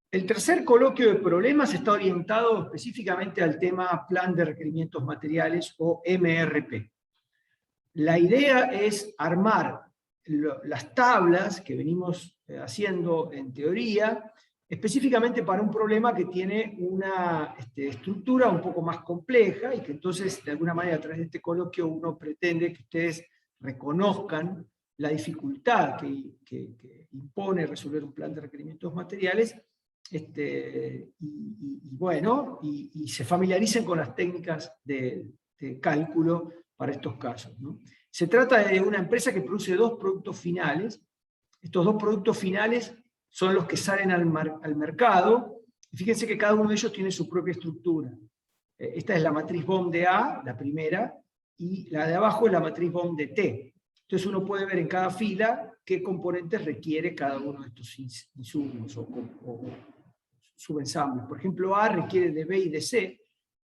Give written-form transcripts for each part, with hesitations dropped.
El tercer coloquio de problemas está orientado específicamente al tema Plan de Requerimientos Materiales o MRP. La idea es armar las tablas que venimos haciendo en teoría, específicamente para un problema que tiene una estructura un poco más compleja y que entonces, de alguna manera, a través de este coloquio uno pretende que ustedes reconozcan la dificultad que impone resolver un plan de requerimientos materiales y se familiaricen con las técnicas de cálculo para estos casos, ¿no? Se trata de una empresa que produce dos productos finales. Estos dos productos finales son los que salen al mercado. Y fíjense que cada uno de ellos tiene su propia estructura. Esta es la matriz Bohm de A, la primera, y la de abajo es la matriz Bohm de T. Entonces uno puede ver en cada fila qué componentes requiere cada uno de estos insumos o subensambles. Por ejemplo, A requiere de B y de C,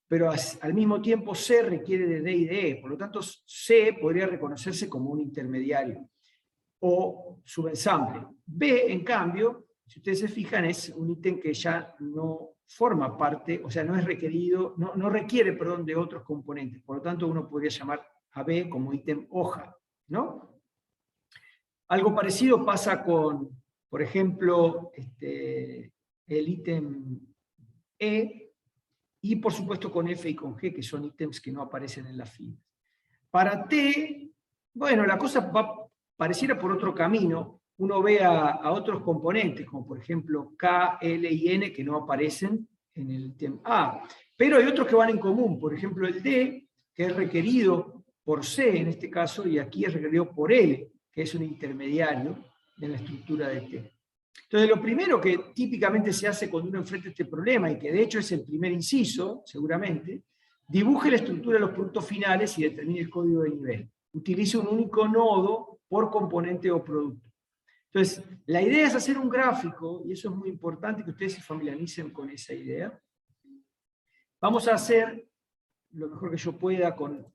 pero al mismo tiempo C requiere de D y de E. Por lo tanto, C podría reconocerse como un intermediario o subensamble. B, en cambio, si ustedes se fijan, es un ítem que ya no forma parte, o sea, no es requerido, no requiere, perdón, de otros componentes. Por lo tanto, uno podría llamar a B como ítem hoja, ¿no? Algo parecido pasa con, por ejemplo, el ítem E, y por supuesto con F y con G, que son ítems que no aparecen en la fila. Para T, bueno, la cosa pareciera por otro camino. Uno ve a otros componentes, como por ejemplo K, L y N, que no aparecen en el ítem A. Pero hay otros que van en común, por ejemplo el D, que es requerido por C en este caso, y aquí es requerido por L, que es un intermediario en la estructura de T. Entonces, lo primero que típicamente se hace cuando uno enfrenta este problema, y que de hecho es el primer inciso, seguramente, dibuje la estructura de los productos finales y determine el código de nivel. Utilice un único nodo por componente o producto. Entonces, la idea es hacer un gráfico, y eso es muy importante que ustedes se familiaricen con esa idea. Vamos a hacer lo mejor que yo pueda con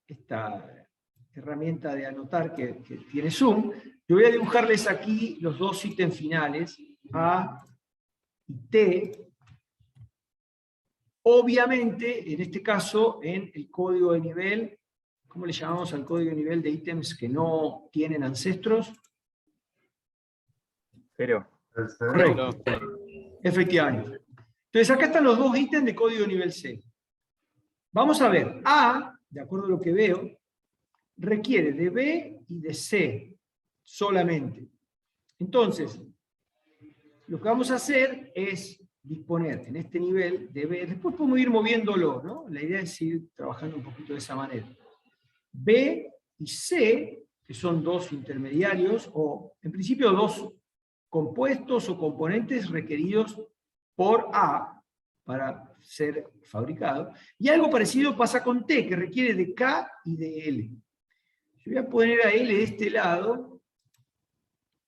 esta herramienta de anotar que tiene Zoom. Yo voy a dibujarles aquí los dos ítems finales, A y T. Obviamente, en este caso, en el código de nivel, ¿cómo le llamamos al código de nivel de ítems que no tienen ancestros? 0. Correcto. Efectivamente. Entonces, acá están los dos ítems de código de nivel C. Vamos a ver, A, de acuerdo a lo que veo, requiere de B y de C solamente. Entonces, lo que vamos a hacer es disponer en este nivel de B, después podemos ir moviéndolo, ¿no? La idea es ir trabajando un poquito de esa manera. B y C, que son dos intermediarios, o en principio dos compuestos o componentes requeridos por A para ser fabricado. Y algo parecido pasa con T, que requiere de K y de L. Yo voy a poner a L de este lado.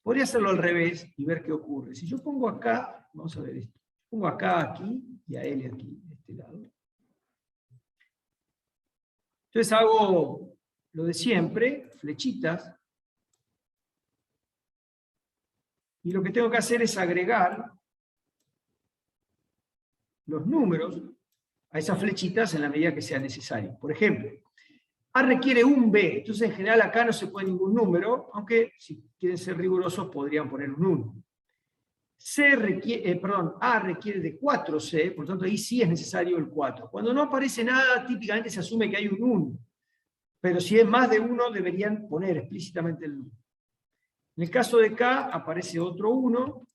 Podría hacerlo al revés y ver qué ocurre. Si yo pongo acá, vamos a ver esto. Pongo acá, aquí, y a L aquí, de este lado. Entonces hago lo de siempre, flechitas. Y lo que tengo que hacer es agregar los números a esas flechitas en la medida que sea necesario. Por ejemplo, A requiere un B, entonces en general acá no se pone ningún número, aunque si quieren ser rigurosos podrían poner un 1. A requiere de 4C, por lo tanto ahí sí es necesario el 4. Cuando no aparece nada, típicamente se asume que hay un 1, pero si es más de 1 deberían poner explícitamente el 1. En el caso de K aparece otro 1,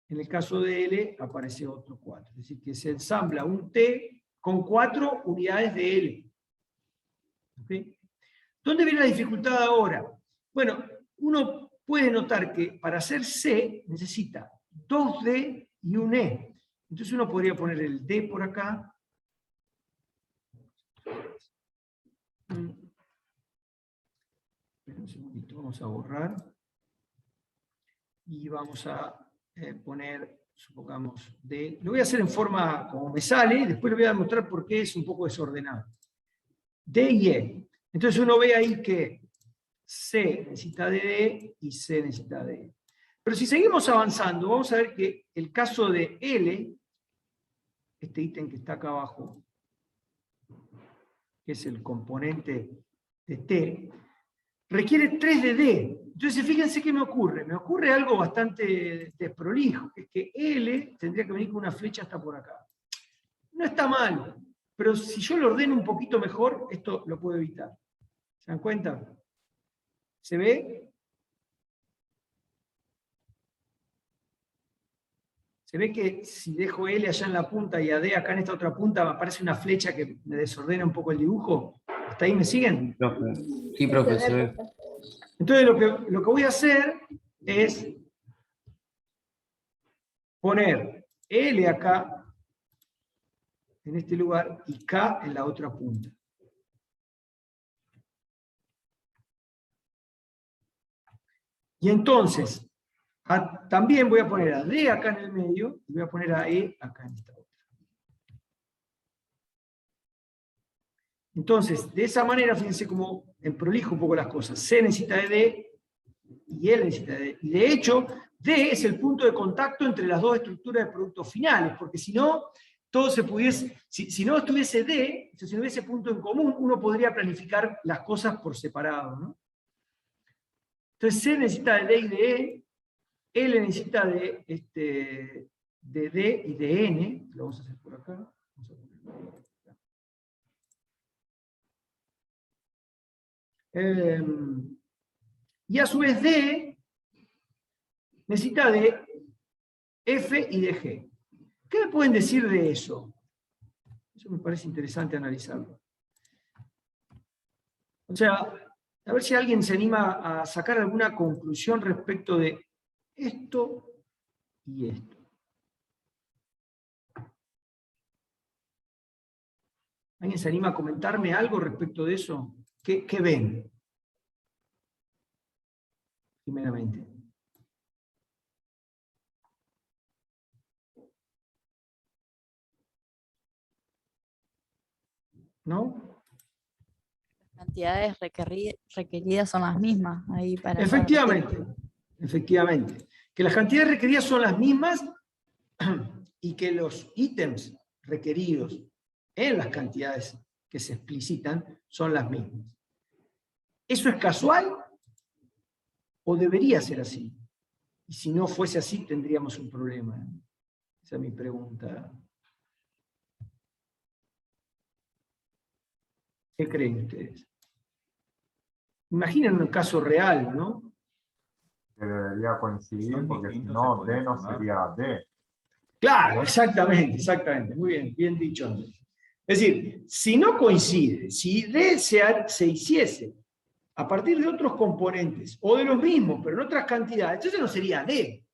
en el caso de L aparece otro 4. Es decir, que se ensambla un T con 4 unidades de L. ¿Okay? ¿Dónde viene la dificultad ahora? Bueno, uno puede notar que para hacer C necesita 2D y un E. Entonces uno podría poner el D por acá. Espera un segundito, vamos a borrar. Y vamos a poner, supongamos, D. Lo voy a hacer en forma como me sale, después le voy a demostrar por qué es un poco desordenado. D y E. Entonces uno ve ahí que C necesita de D y C necesita de E. Pero si seguimos avanzando, vamos a ver que el caso de L, este ítem que está acá abajo, que es el componente de T, requiere 3 de D. Entonces, fíjense qué me ocurre. Me ocurre algo bastante desprolijo, que es que L tendría que venir con una flecha hasta por acá. No está mal, pero si yo lo ordeno un poquito mejor, esto lo puedo evitar. ¿Se dan cuenta? ¿Se ve? Se ve que si dejo L allá en la punta y a D acá en esta otra punta, me aparece una flecha que me desordena un poco el dibujo. ¿Hasta ahí me siguen? Profe. Sí, profe, se ve. Entonces lo que voy a hacer es poner L acá, en este lugar, y K en la otra punta. Y entonces, también voy a poner a D acá en el medio, y voy a poner a E acá en esta otra. Entonces, de esa manera, fíjense cómo prolijo un poco las cosas. C necesita de D, y L necesita de D. Y de hecho, D es el punto de contacto entre las dos estructuras de productos finales, porque si no, todo se pudiese, si no estuviese D, si no hubiese punto en común, uno podría planificar las cosas por separado, ¿no? Entonces C necesita de D y de E, L necesita de D y de N, lo vamos a hacer por acá. Vamos a ponerlo acá. Y a su vez D necesita de F y de G. ¿Qué me pueden decir de eso? Eso me parece interesante analizarlo. O sea, a ver si alguien se anima a sacar alguna conclusión respecto de esto y esto. ¿Alguien se anima a comentarme algo respecto de eso? ¿Qué ven? Primeramente. ¿No? Las cantidades requeridas son las mismas. Ahí para Efectivamente, efectivamente. Que las cantidades requeridas son las mismas y que los ítems requeridos en las cantidades que se explicitan son las mismas. ¿Eso es casual o debería ser así? Y si no fuese así, tendríamos un problema. Esa es mi pregunta. ¿Qué creen ustedes? Imaginen un caso real, ¿no? Que debería coincidir, porque si no, D no sería D. Claro, exactamente, exactamente. Muy bien, bien dicho. Es decir, si no coincide, si D se hiciese a partir de otros componentes, o de los mismos, pero en otras cantidades, entonces no sería D.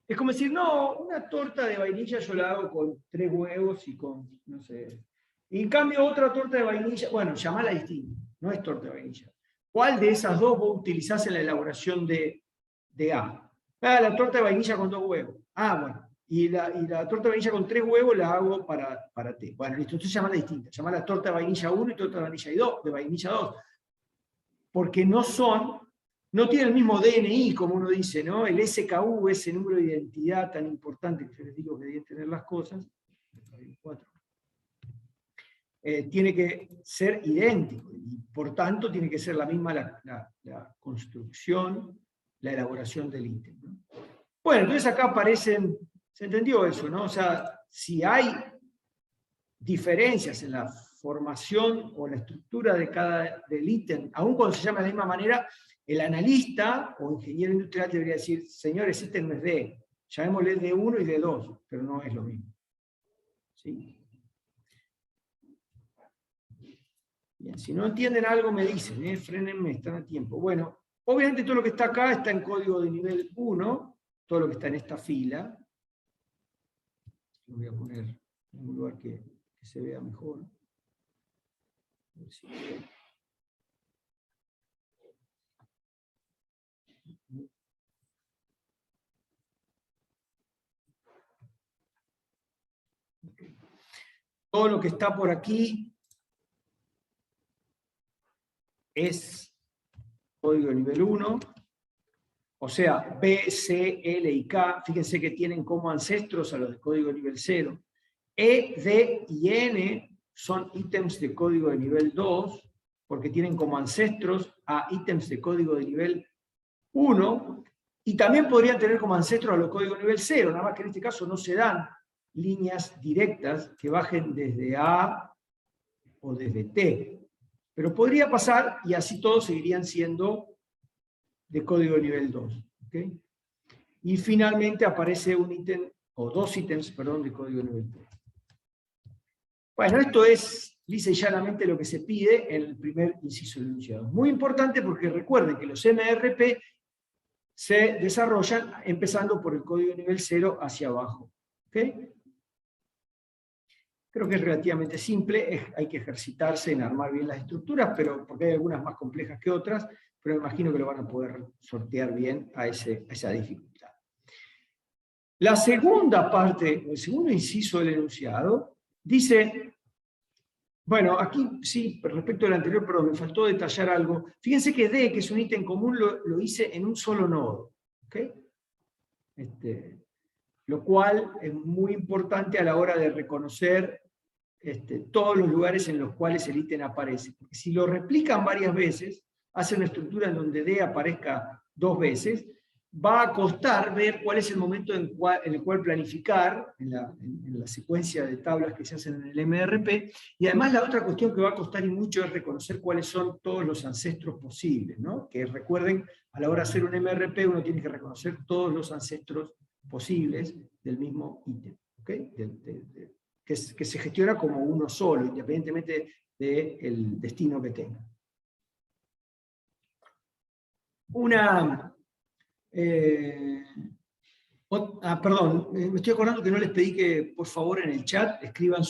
Es como decir, no, una torta de vainilla yo la hago con 3 huevos y con, no sé. Y en cambio otra torta de vainilla, bueno, llamala distinta, no es torta de vainilla. ¿Cuál de esas dos vos utilizás en la elaboración de A? Ah, la torta de vainilla con 2 huevos. Ah, bueno. Y la torta de vainilla con 3 huevos la hago para T. Bueno, listo, entonces llamala distinta. Llamala torta de vainilla 1 y torta de vainilla 2. Porque no tiene el mismo DNI, como uno dice, ¿no? El SKU, ese número de identidad tan importante que yo les digo que deben tener las cosas, tiene que ser idéntico, y por tanto tiene que ser la misma la construcción, la elaboración del ítem, ¿no? Bueno, entonces acá aparecen, ¿se entendió eso, no? O sea, si hay diferencias en la formación o la estructura del ítem, aun cuando se llama de la misma manera, el analista o ingeniero industrial debería decir, señores, este no es D, llamémosle D1 y D2, pero no es lo mismo. ¿Sí? Bien, si no entienden algo me dicen, frénenme, están a tiempo. Bueno, obviamente todo lo que está acá está en código de nivel 1, todo lo que está en esta fila. Lo voy a poner en un lugar que se vea mejor. A ver si todo lo que está por aquí es código nivel 1. O sea, B, C, L y K, fíjense que tienen como ancestros a los de código nivel 0. E, D y N son ítems de código de nivel 2, porque tienen como ancestros a ítems de código de nivel 1, y también podrían tener como ancestros a los códigos de nivel 0, nada más que en este caso no se dan líneas directas que bajen desde A o desde T. Pero podría pasar, y así todos seguirían siendo de código de nivel 2. ¿Okay? Y finalmente aparece un ítem, o dos ítems, perdón, de código de nivel 3. Bueno, esto es lisa y llanamente lo que se pide en el primer inciso del enunciado. Muy importante porque recuerden que los MRP se desarrollan empezando por el código de nivel 0 hacia abajo. ¿Okay? Creo que es relativamente simple, hay que ejercitarse en armar bien las estructuras, pero porque hay algunas más complejas que otras, pero me imagino que lo van a poder sortear bien a esa dificultad. La segunda parte, el segundo inciso del enunciado, dice, bueno, aquí sí, respecto al anterior, pero me faltó detallar algo. Fíjense que D, que es un ítem común, lo hice en un solo nodo. ¿Okay? Lo cual es muy importante a la hora de reconocer todos los lugares en los cuales el ítem aparece. Porque si lo replican varias veces, hace una estructura en donde D aparezca 2 veces, va a costar ver cuál es el momento en el cual planificar, en la secuencia de tablas que se hacen en el MRP, y además la otra cuestión que va a costar y mucho es reconocer cuáles son todos los ancestros posibles, ¿no? Que recuerden, a la hora de hacer un MRP uno tiene que reconocer todos los ancestros posibles del mismo ítem, ¿okay? Que se gestiona como uno solo, independientemente del destino que tenga. Perdón, me estoy acordando que no les pedí que por favor en el chat escriban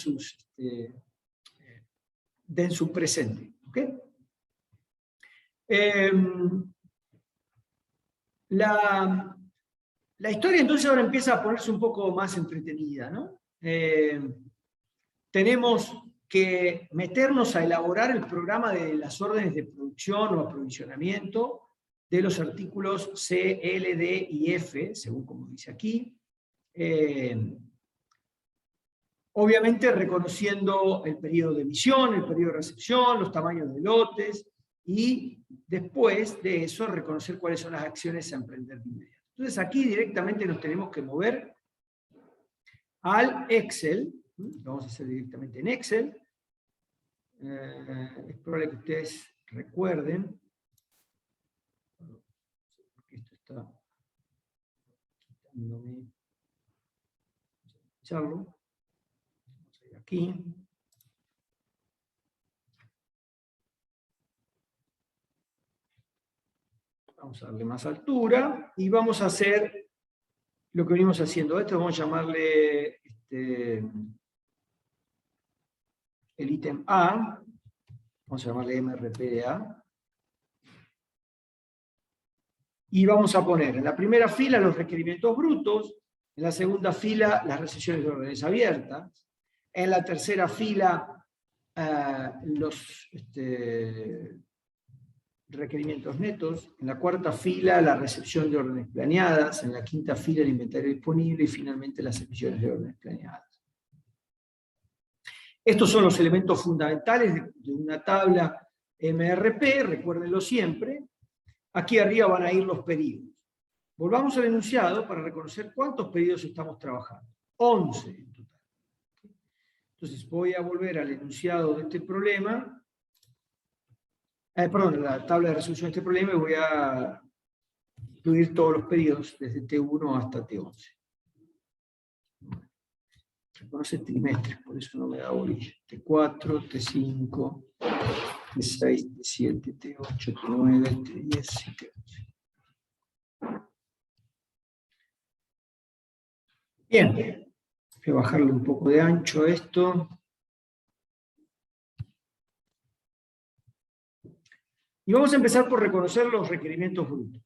den su presente. ¿Okay? La historia entonces ahora empieza a ponerse un poco más entretenida, ¿no? Tenemos que meternos a elaborar el programa de las órdenes de producción o aprovisionamiento de los artículos C, L, D y F, según como dice aquí. Obviamente reconociendo el periodo de emisión, el periodo de recepción, los tamaños de lotes, y después de eso reconocer cuáles son las acciones a emprender de inmediato. Entonces aquí directamente nos tenemos que mover al Excel. Lo vamos a hacer directamente en Excel. Es probable que ustedes recuerden, porque esto está quitándome echarlo. Vamos a ir aquí. Vamos a darle más altura y vamos a hacer lo que venimos haciendo. Esto vamos a llamarle el ítem A, vamos a llamarle MRP de A, y vamos a poner en la primera fila los requerimientos brutos, en la segunda fila las recepciones de órdenes abiertas, en la tercera fila los requerimientos netos, en la cuarta fila la recepción de órdenes planeadas, en la quinta fila el inventario disponible y finalmente las emisiones de órdenes planeadas. Estos son los elementos fundamentales de una tabla MRP, recuérdenlo siempre. Aquí arriba van a ir los pedidos. Volvamos al enunciado para reconocer cuántos pedidos estamos trabajando. 11 en total. Entonces voy a volver al enunciado de este problema. Perdón, la tabla de resolución de este problema, y voy a incluir todos los pedidos desde T1 hasta T11. Reconoce trimestres, por eso no me da bolilla. T4, T5, T6, T7, T8, T9, T10 y T11. Bien, voy a bajarle un poco de ancho a esto. Y vamos a empezar por reconocer los requerimientos brutos.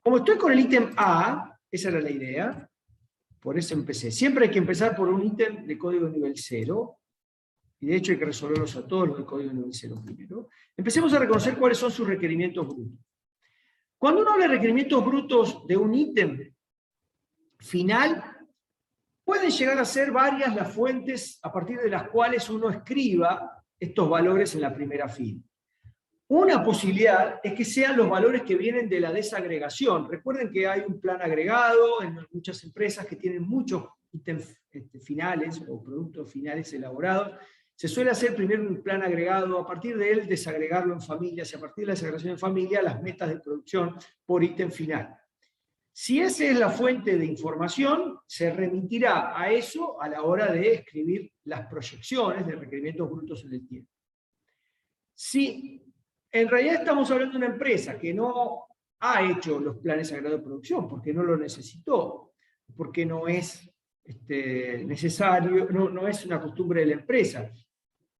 Como estoy con el ítem A, esa era la idea, por eso empecé. Siempre hay que empezar por un ítem de código nivel 0, y de hecho hay que resolverlos a todos los de código nivel 0 primero. Empecemos a reconocer cuáles son sus requerimientos brutos. Cuando uno habla de requerimientos brutos de un ítem final, pueden llegar a ser varias las fuentes a partir de las cuales uno escriba estos valores en la primera fila. Una posibilidad es que sean los valores que vienen de la desagregación. Recuerden que hay un plan agregado en muchas empresas que tienen muchos ítems finales o productos finales elaborados. Se suele hacer primero un plan agregado, a partir de él desagregarlo en familias, y a partir de la desagregación en familia las metas de producción por ítem final. Si esa es la fuente de información, se remitirá a eso a la hora de escribir las proyecciones de requerimientos brutos en el tiempo. Si en realidad estamos hablando de una empresa que no ha hecho los planes agregados de producción porque no lo necesitó, porque no es necesario, no es una costumbre de la empresa,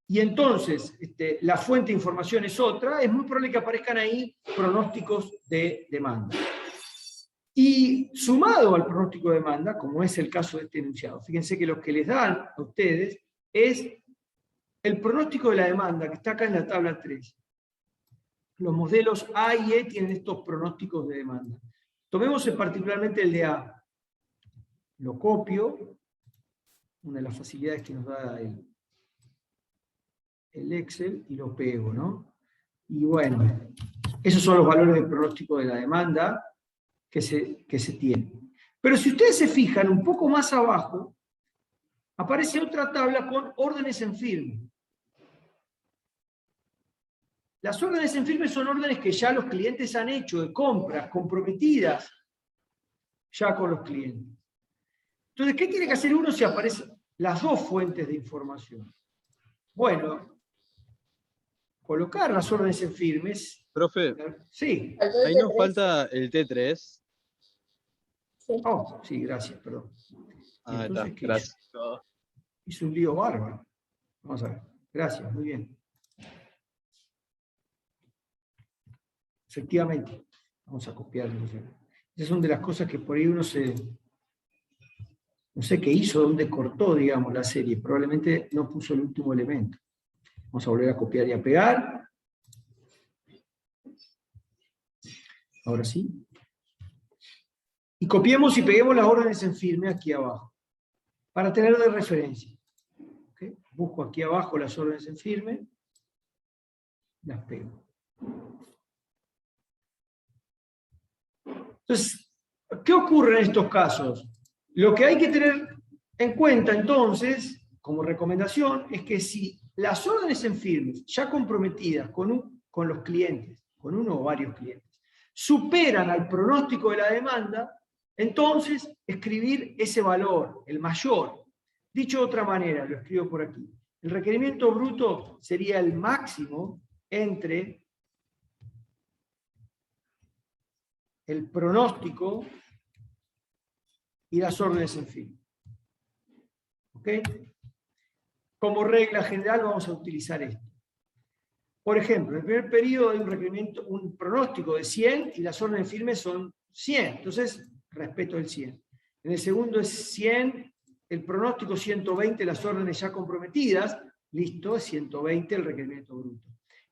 y entonces la fuente de información es otra, es muy probable que aparezcan ahí pronósticos de demanda. Y sumado al pronóstico de demanda, como es el caso de este enunciado, fíjense que lo que les dan a ustedes es el pronóstico de la demanda, que está acá en la tabla 3. Los modelos A y E tienen estos pronósticos de demanda. Tomemos particularmente el de A. Lo copio, una de las facilidades que nos da el Excel, y lo pego, ¿no? Y bueno, esos son los valores del pronóstico de la demanda que se tienen. Pero si ustedes se fijan un poco más abajo, aparece otra tabla con órdenes en firme. Las órdenes en firme son órdenes que ya los clientes han hecho, de compras comprometidas ya con los clientes. Entonces, ¿qué tiene que hacer uno si aparecen las dos fuentes de información? Bueno, colocar las órdenes en firmes. Profe, Sí. ahí nos falta el T3. Oh, sí, gracias, perdón. Ah, Entonces, está, ¿qué gracias. hizo un lío bárbaro. Vamos a ver. Gracias, muy bien. Efectivamente, vamos a copiarlo. Esas son de las cosas que por ahí uno no sé qué hizo, dónde cortó, digamos, la serie. Probablemente no puso el último elemento. Vamos a volver a copiar y a pegar. Ahora sí. Y copiemos y peguemos las órdenes en firme aquí abajo, para tener de referencia. ¿Okay? Busco aquí abajo las órdenes en firme, las pego. Entonces, ¿qué ocurre en estos casos? Lo que hay que tener en cuenta entonces, como recomendación, es que si las órdenes en firme, ya comprometidas con los clientes, con uno o varios clientes, superan al pronóstico de la demanda, entonces escribir ese valor, el mayor. Dicho de otra manera, lo escribo por aquí. El requerimiento bruto sería el máximo entre el pronóstico y las órdenes en firme. ¿Ok? Como regla general vamos a utilizar esto. Por ejemplo, en el primer periodo hay un pronóstico de 100 y las órdenes firmes son 100. Entonces, respeto el 100. En el segundo es 100, el pronóstico 120, las órdenes ya comprometidas. Listo, 120 el requerimiento bruto.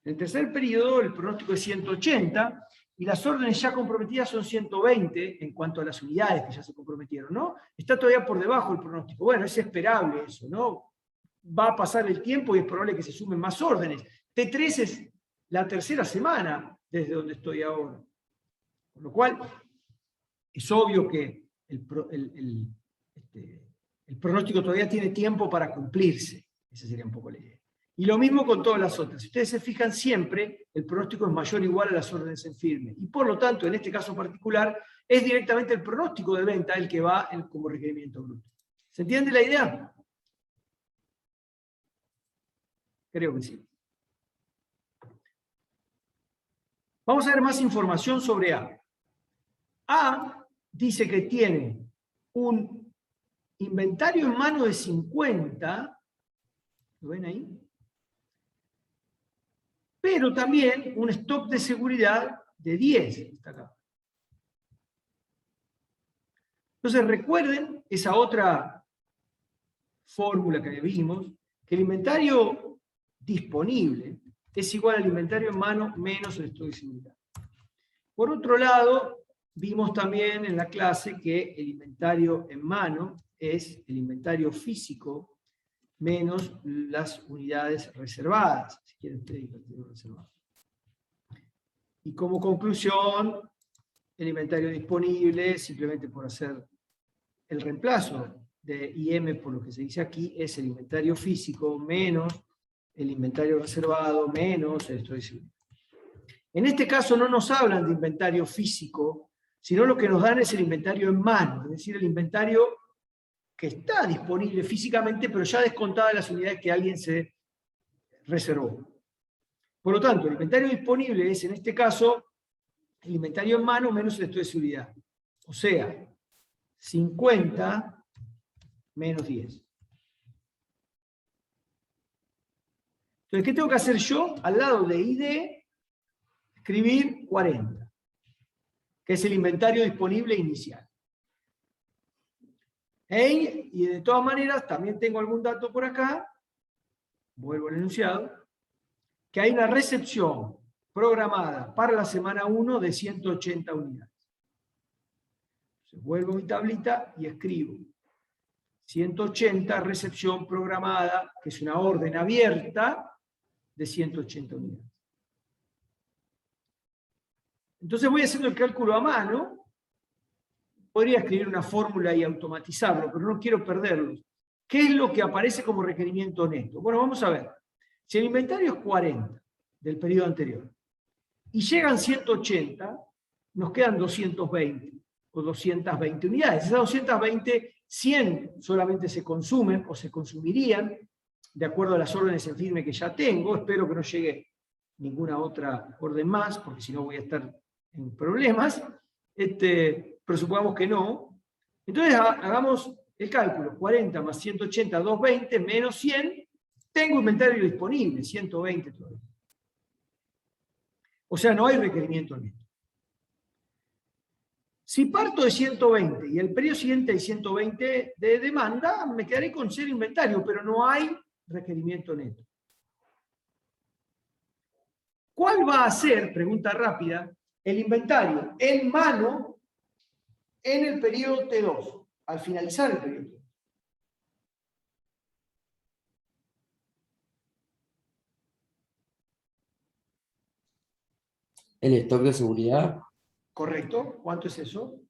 En el tercer periodo, el pronóstico es 180 y las órdenes ya comprometidas son 120 en cuanto a las unidades que ya se comprometieron, ¿no? Está todavía por debajo el pronóstico. Bueno, es esperable eso, ¿no? Va a pasar el tiempo y es probable que se sumen más órdenes. T3 es la tercera semana desde donde estoy ahora. Con lo cual, es obvio que el pronóstico todavía tiene tiempo para cumplirse. Esa sería un poco la idea. Y lo mismo con todas las otras. Si ustedes se fijan siempre, el pronóstico es mayor o igual a las órdenes en firme. Y por lo tanto, en este caso particular, es directamente el pronóstico de venta el que va como requerimiento bruto. ¿Se entiende la idea? Creo que sí. Vamos a ver más información sobre A. A dice que tiene un inventario en mano de 50, ¿lo ven ahí? Pero también un stock de seguridad de 10, está acá. Entonces recuerden esa otra fórmula que vimos, que el inventario disponible es igual al inventario en mano menos el stock de seguridad. Por otro lado, vimos también en la clase que el inventario en mano es el inventario físico menos las unidades reservadas, si quieren ustedes inventario reservado. Y como conclusión, el inventario disponible, simplemente por hacer el reemplazo de IM por lo que se dice aquí, es el inventario físico menos el inventario reservado menos el stock disponible. En este caso no nos hablan de inventario físico, sino lo que nos dan es el inventario en mano, es decir, el inventario que está disponible físicamente, pero ya descontadas las unidades que alguien se reservó. Por lo tanto, el inventario disponible es, en este caso, el inventario en mano menos el stock de seguridad. O sea, 50 menos 10. Entonces, ¿qué tengo que hacer yo? Al lado de ID, escribir 40, que es el inventario disponible inicial. Y de todas maneras, también tengo algún dato por acá, vuelvo al enunciado, que hay una recepción programada para la semana 1 de 180 unidades. Entonces, vuelvo a mi tablita y escribo 180 recepción programada, que es una orden abierta de 180 unidades. Entonces voy haciendo el cálculo a mano. Podría escribir una fórmula y automatizarlo, pero no quiero perderlo. ¿Qué es lo que aparece como requerimiento neto? Bueno, vamos a ver. Si el inventario es 40 del periodo anterior y llegan 180, nos quedan 220 o 220 unidades. Esas 220, 100 solamente se consumen o se consumirían de acuerdo a las órdenes en firme que ya tengo. Espero que no llegue ninguna otra orden más, porque si no voy a estar en problemas. Pero supongamos que no. Entonces hagamos el cálculo. 40 más 180, 220, menos 100. Tengo inventario disponible, 120 todavía. O sea, no hay requerimiento neto. Si parto de 120 y el periodo siguiente hay 120 de demanda, me quedaré con 0 inventario, pero no hay requerimiento neto. ¿Cuál va a ser, pregunta rápida, el inventario en mano en el periodo T2, al finalizar el periodo T2? El stock de seguridad, ¿Correcto? ¿Cuánto es eso?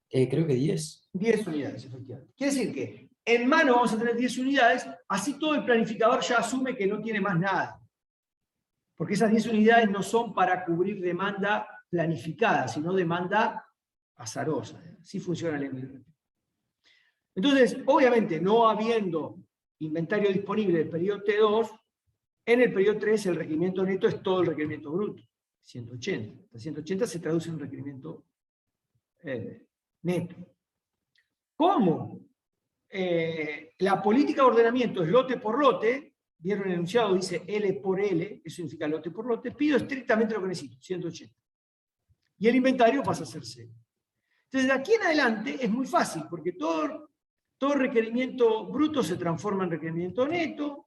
creo que 10. 10 unidades, efectivamente. Quiere decir que en mano vamos a tener 10 unidades, así todo el planificador ya asume que no tiene más nada. Porque esas 10 unidades no son para cubrir demanda planificada, sino demanda azarosa. Así funciona el MRP. Entonces, obviamente, no habiendo inventario disponible del periodo T2, en el periodo 3 el requerimiento neto es todo el requerimiento bruto, 180. El 180 se traduce en un requerimiento neto. ¿Cómo? La política de ordenamiento es lote por lote. Vieron el enunciado, dice L por L, eso significa lote por lote. Pido estrictamente lo que necesito, 180. Y el inventario pasa a ser 0. Entonces, de aquí en adelante es muy fácil, porque todo requerimiento bruto se transforma en requerimiento neto,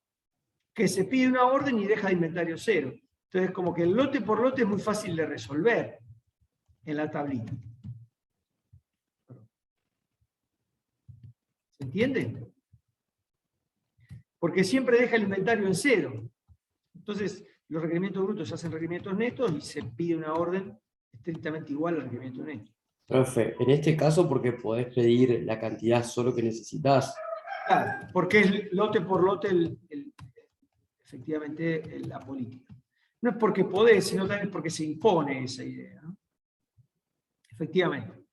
que se pide una orden y deja de inventario 0. Entonces, como que el lote por lote es muy fácil de resolver en la tablita. ¿Se entiende? Porque siempre deja el inventario en 0. Entonces, los requerimientos brutos se hacen requerimientos netos y se pide una orden estrictamente igual al requerimiento neto. Profe, en este caso porque podés pedir la cantidad solo que necesitas. Claro, porque es lote por lote efectivamente la política. No es porque podés, sino también porque se impone esa idea, ¿no? Efectivamente.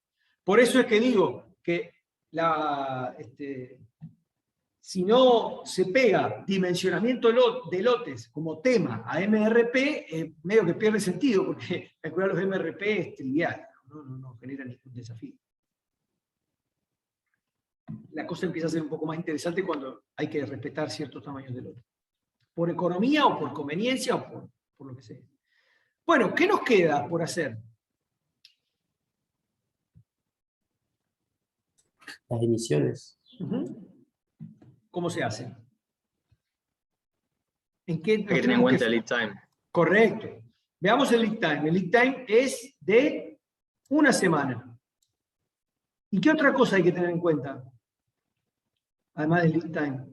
Por eso es que digo que si no se pega dimensionamiento de lotes como tema a MRP, medio que pierde sentido, porque calcular los MRP es trivial, no genera ningún desafío. La cosa empieza a ser un poco más interesante cuando hay que respetar ciertos tamaños de lote. Por economía o por conveniencia o por lo que sea. Bueno, ¿qué nos queda por hacer? Las emisiones. ¿Cómo se hace? ¿En qué Hay nos que tener en tenemos cuenta que el lead time. Correcto. Veamos el lead time. El lead time es de una semana. ¿Y qué otra cosa hay que tener en cuenta? Además del lead time.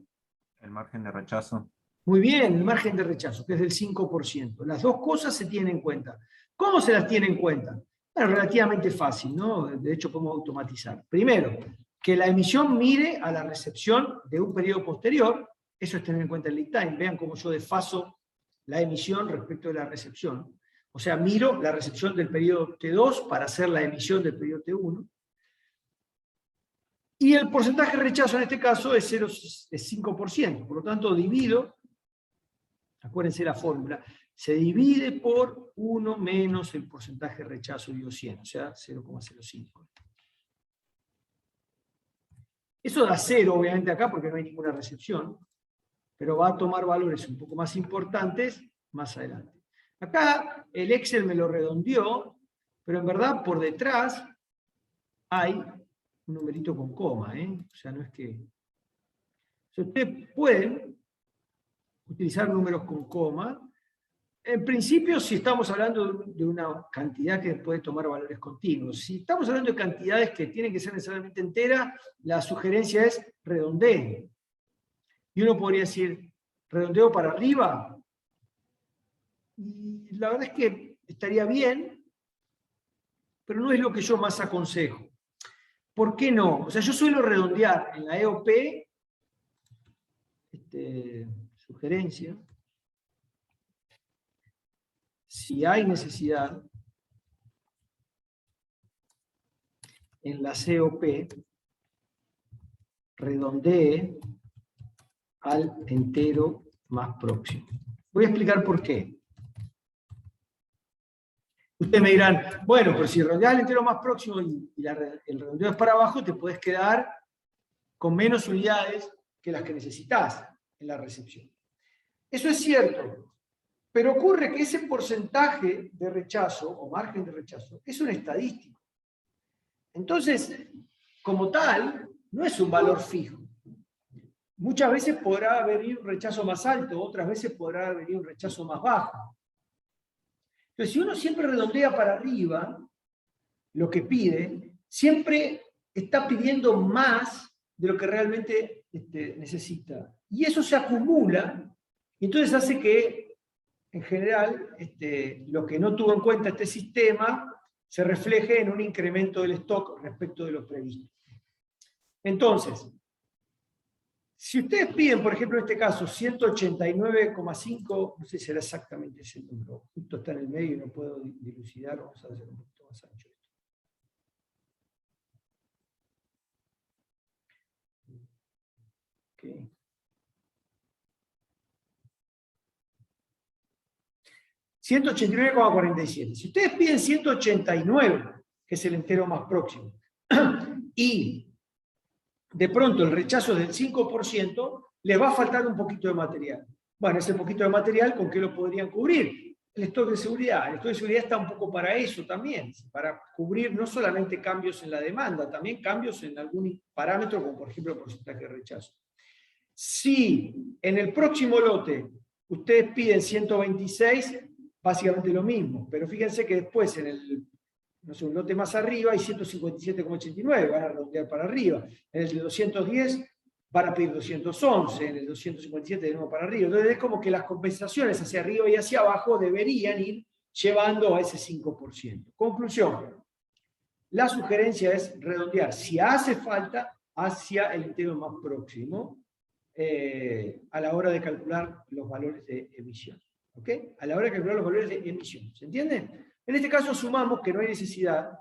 El margen de rechazo. Muy bien, el margen de rechazo, que es del 5%. Las dos cosas se tienen en cuenta. ¿Cómo se las tiene en cuenta? Bueno, relativamente fácil, ¿no? De hecho, podemos automatizar. Primero, que la emisión mire a la recepción de un periodo posterior. Eso es tener en cuenta el lead time. Vean cómo yo desfaso la emisión respecto de la recepción. O sea, miro la recepción del periodo T2 para hacer la emisión del periodo T1. Y el porcentaje de rechazo en este caso es 5%. Por lo tanto, divido, acuérdense la fórmula, se divide por 1 menos el porcentaje de rechazo dividido 100, o sea, 0,05. Eso da 0, obviamente, acá porque no hay ninguna recepción, pero va a tomar valores un poco más importantes más adelante. Acá el Excel me lo redondeó, pero en verdad por detrás hay un numerito con coma, O sea, no es que... O sea, ustedes pueden utilizar números con coma. En principio, si estamos hablando de una cantidad que puede tomar valores continuos. Si estamos hablando de cantidades que tienen que ser necesariamente enteras, la sugerencia es redondeen. Y uno podría decir, redondeo para arriba. Y la verdad es que estaría bien, pero no es lo que yo más aconsejo. ¿Por qué no? O sea, yo suelo redondear en la EOP, sugerencia, si hay necesidad, en la COP, redondee al entero más próximo. Voy a explicar por qué. Ustedes me dirán, bueno, pero si redondeas al entero más próximo y el redondeo es para abajo, te puedes quedar con menos unidades que las que necesitas en la recepción. Eso es cierto, pero ocurre que ese porcentaje de rechazo o margen de rechazo es un estadístico. Entonces, como tal, no es un valor fijo. Muchas veces podrá venir un rechazo más alto, otras veces podrá venir un rechazo más bajo. Entonces, si uno siempre redondea para arriba, lo que pide, siempre está pidiendo más de lo que realmente necesita. Y eso se acumula, y entonces hace que, en general, lo que no tuvo en cuenta este sistema se refleje en un incremento del stock respecto de lo previsto. Entonces, si ustedes piden, por ejemplo, en este caso, 189,5, no sé si será exactamente ese número, justo está en el medio y no puedo dilucidar, vamos a hacer un poquito más ancho esto. Okay. $189,47. Si ustedes piden 189, que es el entero más próximo, y de pronto el rechazo es del 5%, les va a faltar un poquito de material. Bueno, ese poquito de material, ¿con qué lo podrían cubrir? El stock de seguridad. El stock de seguridad está un poco para eso también, para cubrir no solamente cambios en la demanda, también cambios en algún parámetro, como por ejemplo el porcentaje de rechazo. Si en el próximo lote ustedes piden 126, básicamente lo mismo, pero fíjense que después en el, no sé, un lote más arriba hay 157,89, van a redondear para arriba. En el de 210 van a pedir 211, en el 257 de nuevo para arriba. Entonces es como que las compensaciones hacia arriba y hacia abajo deberían ir llevando a ese 5%. Conclusión, la sugerencia es redondear, si hace falta, hacia el entero más próximo, a la hora de calcular los valores de emisión. ¿Ok? A la hora de calcular los valores de emisión. ¿Se entiende? En este caso sumamos que no hay necesidad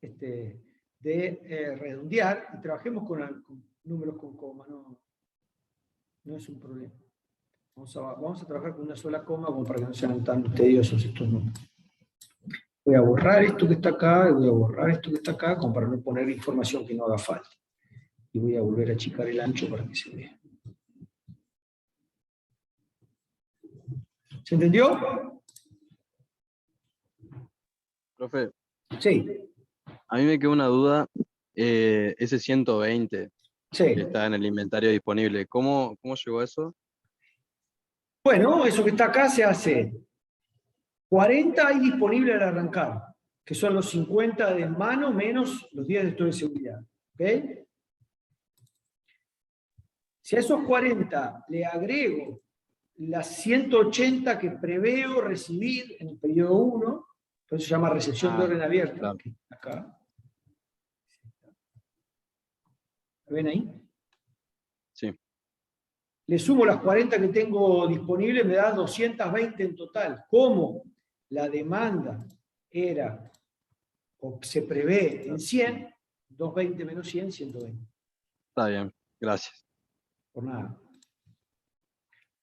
de redondear y trabajemos con números con coma. No es un problema. Vamos a trabajar con una sola coma como para que no sean tan tediosos estos números. Voy a borrar esto que está acá y voy a borrar esto que está acá como para no poner información que no haga falta. Y voy a volver a achicar el ancho para que se vea. ¿Se entendió? Profe, Sí. a mí me quedó una duda, ese 120 Sí. que está en el inventario disponible, ¿cómo llegó a eso? Bueno, eso que está acá se hace 40 hay disponibles al arrancar, que son los 50 de mano menos los 10 de esto de seguridad. ¿Ok? Si a esos 40 le agrego las 180 que preveo recibir en el periodo 1, entonces se llama recepción de orden abierta. Claro. Acá. ¿Lo ven ahí? Sí. Le sumo las 40 que tengo disponibles, me da 220 en total. ¿Cómo? La demanda era, o se prevé en 100, 220 menos 100, 120. Está bien, gracias. Por nada.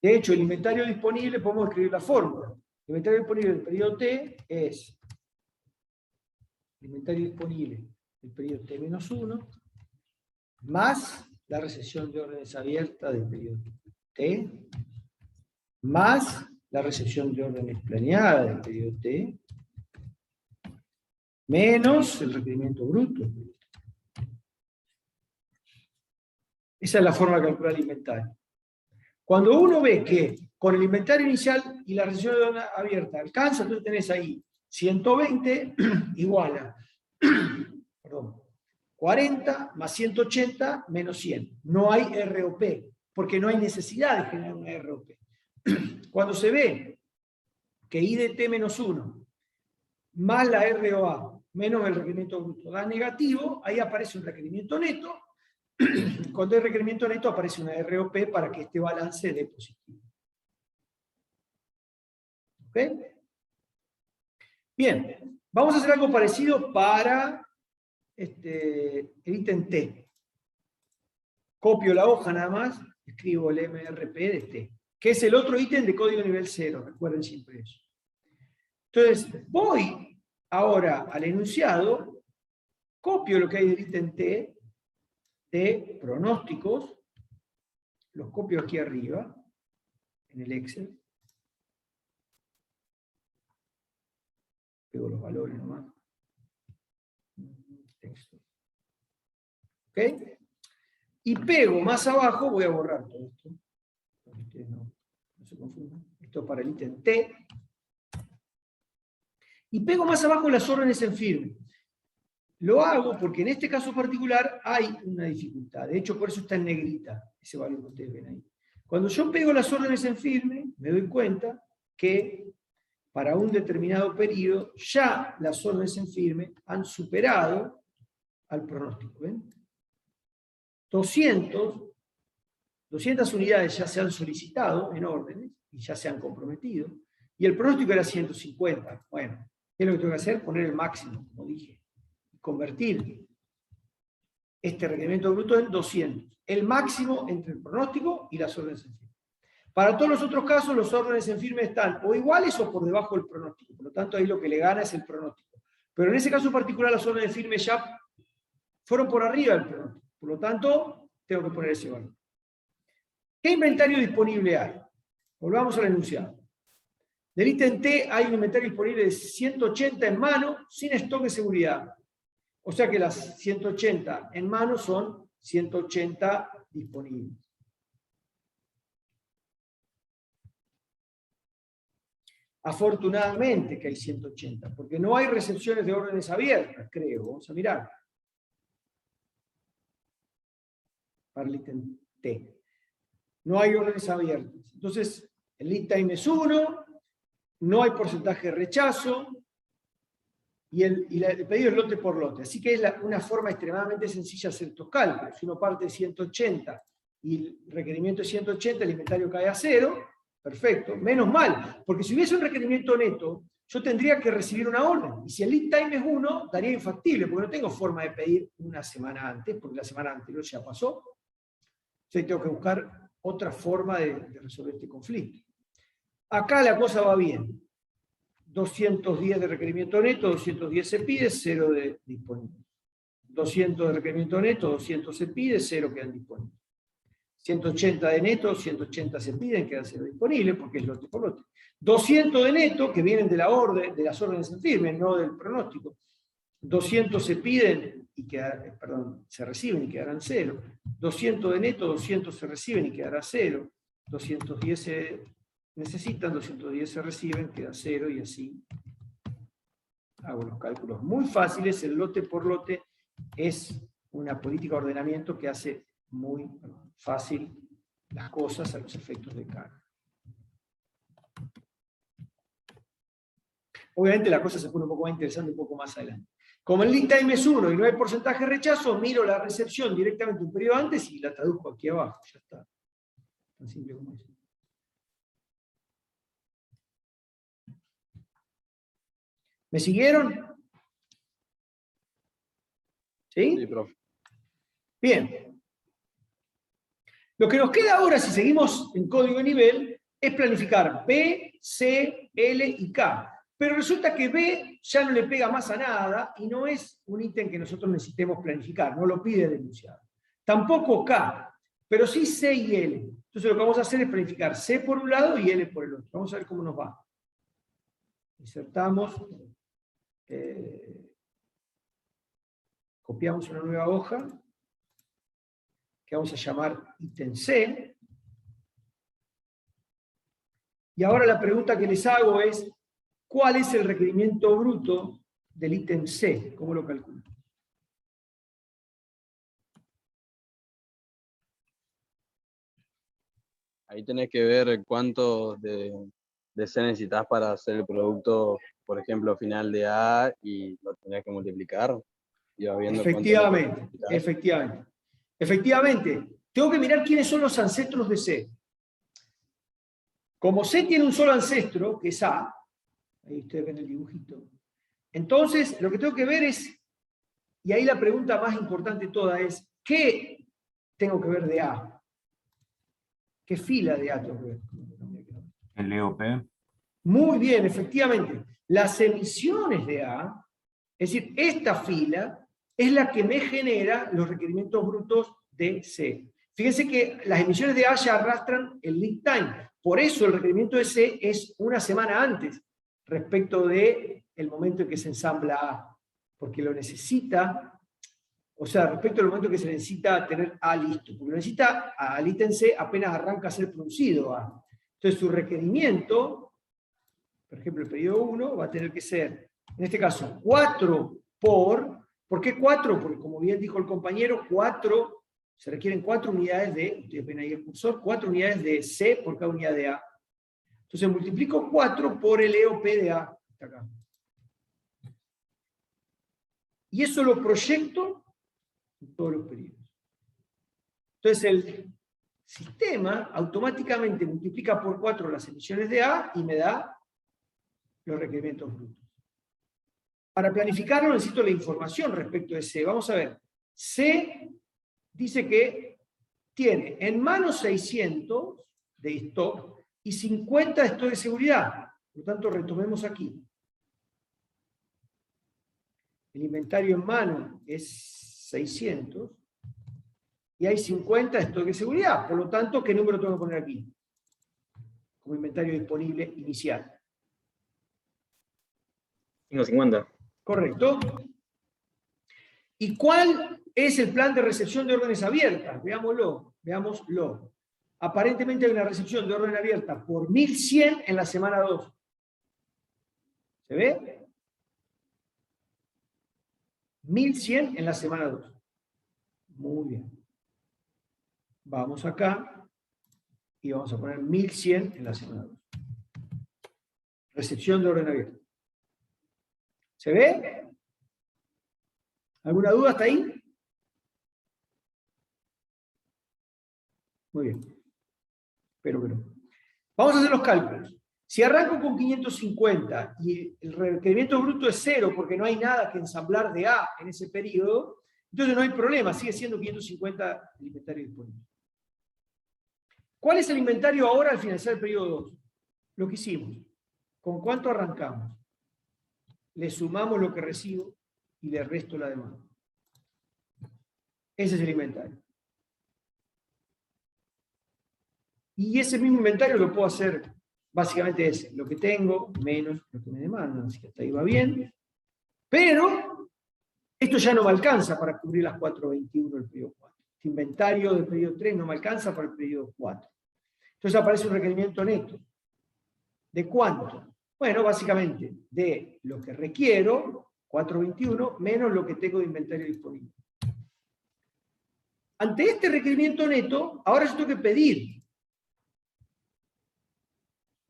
De hecho, el inventario disponible, podemos escribir la fórmula. El inventario disponible del periodo T es el inventario disponible del periodo T menos 1 más la recepción de órdenes abiertas del periodo T más la recepción de órdenes planeadas del periodo T menos el requerimiento bruto. Esa es la forma de calcular el inventario. Cuando uno ve que con el inventario inicial y la recepción de orden abierta alcanza, entonces tenés ahí 120 igual a 40 más 180 menos 100. No hay ROP, porque no hay necesidad de generar una ROP. Cuando se ve que I de T menos 1 más la ROA menos el requerimiento bruto da negativo, ahí aparece un requerimiento neto. Cuando hay requerimiento neto aparece una ROP para que este balance dé positivo. ¿Ok? Bien, vamos a hacer algo parecido para el ítem T. Copio la hoja nada más, escribo el MRP de T, que es el otro ítem de código nivel 0, recuerden siempre eso. Entonces, voy ahora al enunciado, copio lo que hay del ítem T, de pronósticos, los copio aquí arriba, en el Excel. Pego los valores nomás. Texto. ¿Ok? Y pego más abajo, voy a borrar todo esto, para que ustedes no se confundan. Esto es para el ítem T. Y pego más abajo las órdenes en firme. Lo hago porque en este caso particular hay una dificultad. De hecho, por eso está en negrita ese valor que ustedes ven ahí. Cuando yo pego las órdenes en firme, me doy cuenta que para un determinado periodo ya las órdenes en firme han superado al pronóstico. ¿Ven? 200 unidades ya se han solicitado en órdenes y ya se han comprometido. Y el pronóstico era 150. Bueno, ¿qué es lo que tengo que hacer? Poner el máximo, como dije. Convertir este requerimiento bruto en 200. El máximo entre el pronóstico y las órdenes en firme. Para todos los otros casos, los órdenes en firme están o iguales o por debajo del pronóstico. Por lo tanto, ahí lo que le gana es el pronóstico. Pero en ese caso particular, las órdenes en firme ya fueron por arriba del pronóstico. Por lo tanto, tengo que poner ese valor. ¿Qué inventario disponible hay? Volvamos al enunciado. Del ítem T hay un inventario disponible de 180 en mano, sin stock de seguridad. O sea que las 180 en mano son 180 disponibles. Afortunadamente que hay 180, porque no hay recepciones de órdenes abiertas, creo. Vamos a mirar. Para el ítem T. No hay órdenes abiertas. Entonces, el lead time es 1, no hay porcentaje de rechazo, y el pedido es lote por lote. Así que es una forma extremadamente sencilla de hacer estos cálculos. Si uno parte de 180 y el requerimiento es 180, el inventario cae a 0, perfecto, menos mal, porque si hubiese un requerimiento neto, yo tendría que recibir una orden. Y si el lead time es 1, daría infactible, porque no tengo forma de pedir una semana antes, porque la semana anterior ya pasó. Entonces tengo que buscar otra forma de resolver este conflicto. Acá la cosa va bien. 210 de requerimiento neto, 210 se pide, 0 de disponible. 200 de requerimiento neto, 200 se pide, 0 quedan disponibles. 180 de neto, 180 se piden, quedan 0 disponibles, porque es lote por lote. 200 de neto, que vienen de la orden, de las órdenes en firme, no del pronóstico. 200 se piden, y se reciben y quedarán 0. 200 de neto, 200 se reciben y quedará 0. 210 necesitan, 210 se reciben, queda 0 y así hago los cálculos muy fáciles. El lote por lote es una política de ordenamiento que hace muy fácil las cosas a los efectos de carga. Obviamente la cosa se pone un poco más interesante un poco más adelante. Como el lead time es 1 y no hay porcentaje de rechazo, miro la recepción directamente un periodo antes y la traduzco aquí abajo. Ya está. Tan simple como eso. ¿Me siguieron? ¿Sí? Sí, profe. Bien. Lo que nos queda ahora, si seguimos en código de nivel, es planificar B, C, L y K. Pero resulta que B ya no le pega más a nada y no es un ítem que nosotros necesitemos planificar, no lo pide el enunciado. Tampoco K, pero sí C y L. Entonces lo que vamos a hacer es planificar C por un lado y L por el otro. Vamos a ver cómo nos va. Insertamos, copiamos una nueva hoja, que vamos a llamar ítem C. Y ahora la pregunta que les hago es, ¿cuál es el requerimiento bruto del ítem C? ¿Cómo lo calculo? Ahí tenés que ver cuánto de C necesitas para hacer el producto, por ejemplo, final de A, y lo tenés que multiplicar. Y vas viendo Efectivamente, efectivamente. Tengo que mirar quiénes son los ancestros de C. Como C tiene un solo ancestro, que es A, ahí ustedes ven el dibujito, entonces lo que tengo que ver es, y ahí la pregunta más importante toda es, ¿qué tengo que ver de A? ¿Qué fila de A tengo que ver? El EOP. Muy bien, efectivamente. Las emisiones de A, es decir, esta fila, es la que me genera los requerimientos brutos de C. Fíjense que las emisiones de A ya arrastran el lead time. Por eso el requerimiento de C es una semana antes respecto del momento en que se ensambla A. Porque lo necesita, o sea, respecto al momento en que se necesita tener A listo. Porque lo necesita al ítem C apenas arranca a ser producido A. Entonces su requerimiento, por ejemplo el periodo 1, va a tener que ser, en este caso, 4 ¿por qué 4? Porque como bien dijo el compañero, se requieren 4 unidades de, ustedes ven ahí el cursor, 4 unidades de C por cada unidad de A. Entonces multiplico 4 por el EOP de A. Está acá. Y eso lo proyecto en todos los periodos. Entonces el sistema automáticamente multiplica por 4 las emisiones de A y me da los requerimientos brutos. Para planificarlo necesito la información respecto de C. Vamos a ver. C dice que tiene en mano 600 de stock y 50 de stock de seguridad. Por lo tanto, retomemos aquí. El inventario en mano es 600 y hay 50 de stock de seguridad. Por lo tanto, ¿qué número tengo que poner aquí? Como inventario disponible inicial. 550. Correcto. ¿Y cuál es el plan de recepción de órdenes abiertas? Veámoslo. Aparentemente hay una recepción de orden abierta por 1100 en la semana 2. ¿Se ve? 1100 en la semana 2. Muy bien. Vamos acá y vamos a poner 1100 en la semana 2. Recepción de orden abierta. ¿Se ve? ¿Alguna duda hasta ahí? Muy bien. Espero que no. Vamos a hacer los cálculos. Si arranco con 550 y el requerimiento bruto es 0 porque no hay nada que ensamblar de A en ese periodo, entonces no hay problema, sigue siendo 550 el inventario disponible. ¿Cuál es el inventario ahora al finalizar el periodo 2? Lo que hicimos. ¿Con cuánto arrancamos? Le sumamos lo que recibo y le resto la demanda. Ese es el inventario. Y ese mismo inventario lo puedo hacer, básicamente es lo que tengo menos lo que me demandan, así que hasta ahí va bien. Pero esto ya no me alcanza para cubrir las 421 del periodo 4. Este inventario del periodo 3 no me alcanza para el periodo 4. Entonces aparece un requerimiento neto. ¿De cuánto? Bueno, básicamente, de lo que requiero, 421, menos lo que tengo de inventario disponible. Ante este requerimiento neto, ahora yo tengo que pedir,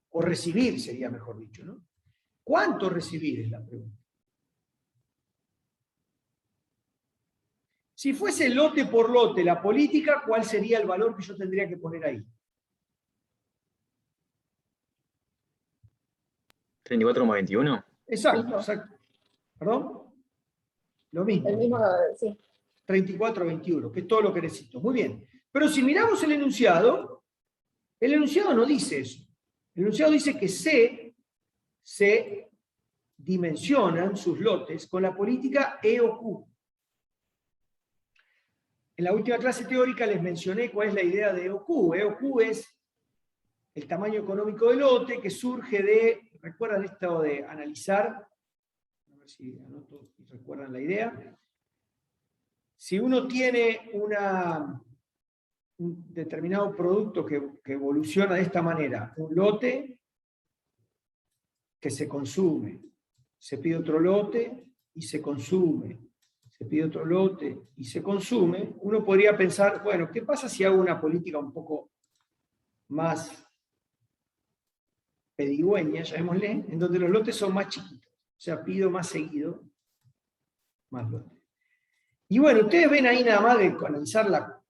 o recibir, sería mejor dicho, ¿no? ¿Cuánto recibir es la pregunta? Si fuese lote por lote la política, ¿cuál sería el valor que yo tendría que poner ahí? 34,21. Exacto, exacto. ¿Perdón? Lo mismo. El mismo, sí. 34,21, que es todo lo que necesito. Muy bien. Pero si miramos el enunciado no dice eso. El enunciado dice que se dimensionan sus lotes con la política E o Q. En la última clase teórica les mencioné cuál es la idea de E o Q. E o Q es el tamaño económico del lote que surge de, ¿recuerdan esto de analizar? A ver si anoto y recuerdan la idea. Si uno tiene un determinado producto que evoluciona de esta manera, un lote que se consume, se pide otro lote y se consume, se pide otro lote y se consume, uno podría pensar, bueno, ¿qué pasa si hago una política un poco más pedigüeña, llamémosle, en donde los lotes son más chiquitos? O sea, pido más seguido, más lotes. Y bueno, ustedes ven ahí nada más de analizar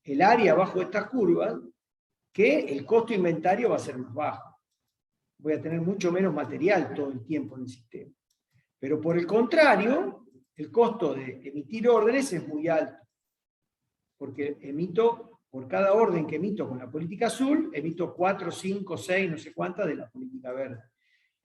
el área bajo estas curvas, que el costo de inventario va a ser más bajo. Voy a tener mucho menos material todo el tiempo en el sistema. Pero por el contrario, el costo de emitir órdenes es muy alto. Porque emito, por cada orden que emito con la política azul, emito 4, 5, 6, no sé cuántas de la política verde.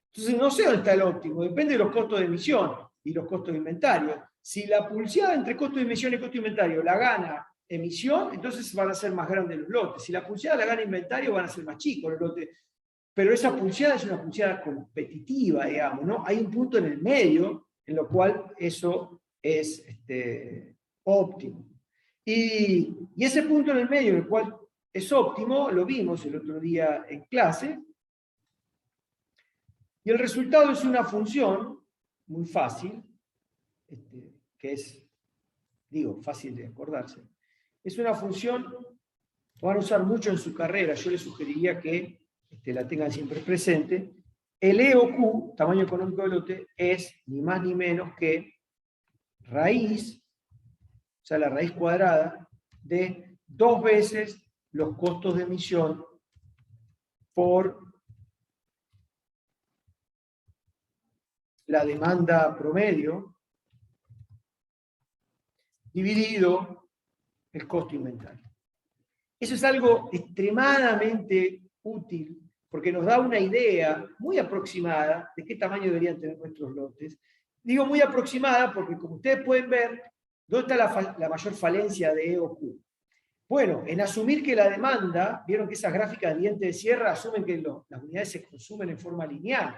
Entonces no sé dónde está el óptimo, depende de los costos de emisión y los costos de inventario. Si la pulseada entre costo de emisión y costo de inventario la gana emisión, entonces van a ser más grandes los lotes. Si la pulseada la gana inventario, van a ser más chicos los lotes. Pero esa pulseada es una pulseada competitiva, digamos, ¿no? Hay un punto en el medio en lo cual eso es óptimo. Y ese punto en el medio en el cual es óptimo, lo vimos el otro día en clase, y el resultado es una función muy fácil, que es, digo, fácil de acordarse. Es una función que van a usar mucho en su carrera, yo les sugeriría que la tengan siempre presente. El E o Q, tamaño económico del lote, es ni más ni menos que raíz, o sea, la raíz cuadrada, de 2 veces los costos de emisión por la demanda promedio, dividido el costo inventario. Eso es algo extremadamente útil, porque nos da una idea muy aproximada de qué tamaño deberían tener nuestros lotes. Digo muy aproximada porque, como ustedes pueden ver, ¿dónde está la mayor falencia de E o Q? Bueno, en asumir que la demanda, vieron que esas gráficas de diente de sierra asumen que las unidades se consumen en forma lineal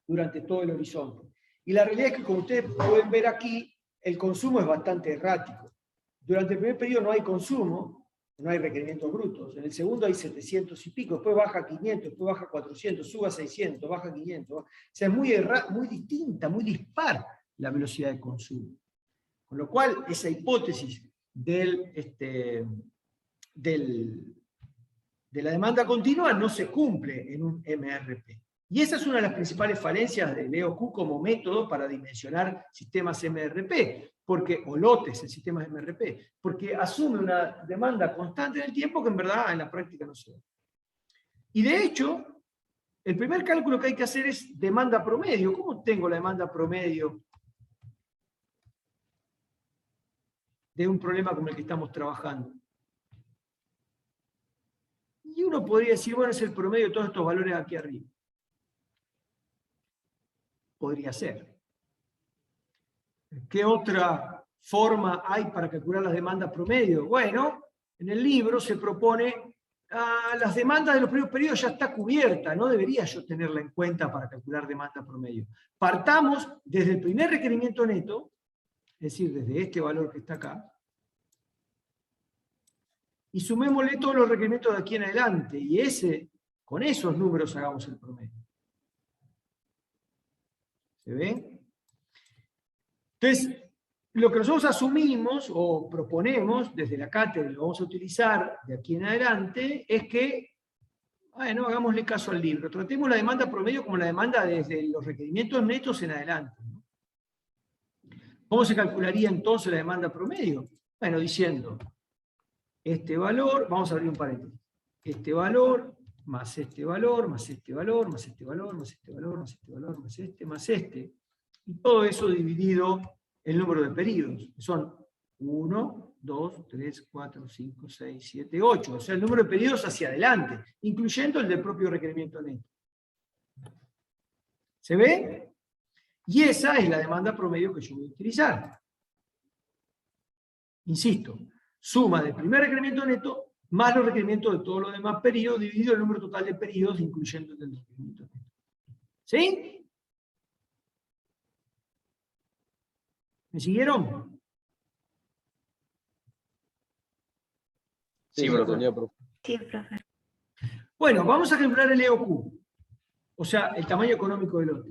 durante todo el horizonte. Y la realidad es que, como ustedes pueden ver aquí, el consumo es bastante errático. Durante el primer periodo no hay consumo, no hay requerimientos brutos. En el segundo hay 700 y pico, después baja a 500, después baja a 400, sube a 600, baja a 500. O sea, es muy distinta, muy dispar la velocidad de consumo. Con lo cual, esa hipótesis de la demanda continua no se cumple en un MRP. Y esa es una de las principales falencias del E o Q como método para dimensionar sistemas MRP, o lotes en sistemas MRP, porque asume una demanda constante en el tiempo que en verdad en la práctica no se da. Y de hecho, el primer cálculo que hay que hacer es demanda promedio. ¿Cómo tengo la demanda promedio de un problema como el que estamos trabajando? Y uno podría decir, bueno, es el promedio de todos estos valores aquí arriba. Podría ser. ¿Qué otra forma hay para calcular las demandas promedio? Bueno, en el libro se propone las demandas de los primeros periodos ya está cubierta, no debería yo tenerla en cuenta para calcular demanda promedio. Partamos desde el primer requerimiento neto, es decir, desde este valor que está acá, y sumémosle todos los requerimientos de aquí en adelante, y ese Con esos números hagamos el promedio. ¿Se ve? Entonces, lo que nosotros asumimos o proponemos desde la cátedra, y lo vamos a utilizar de aquí en adelante, es que, bueno, hagámosle caso al libro. Tratemos la demanda promedio como la demanda desde los requerimientos netos en adelante, ¿no? ¿Cómo se calcularía entonces la demanda promedio? Bueno, diciendo, este valor, vamos a abrir un paréntesis, este valor, más este valor, más este valor, más este valor, más este valor, más este valor, más este, y todo eso dividido en número de periodos, que son 1, 2, 3, 4, 5, 6, 7, 8, o sea, el número de periodos hacia adelante, incluyendo el del propio requerimiento neto. ¿Se ve? Y esa es la demanda promedio que yo voy a utilizar. Insisto, suma del primer requerimiento neto más los requerimientos de todos los demás periodos, dividido el número total de periodos, incluyendo el del requerimiento neto. ¿Sí? ¿Me siguieron? Sí, profe. Sí, profe. Bueno, vamos a calcular el EOQ, o sea, el tamaño económico del lote.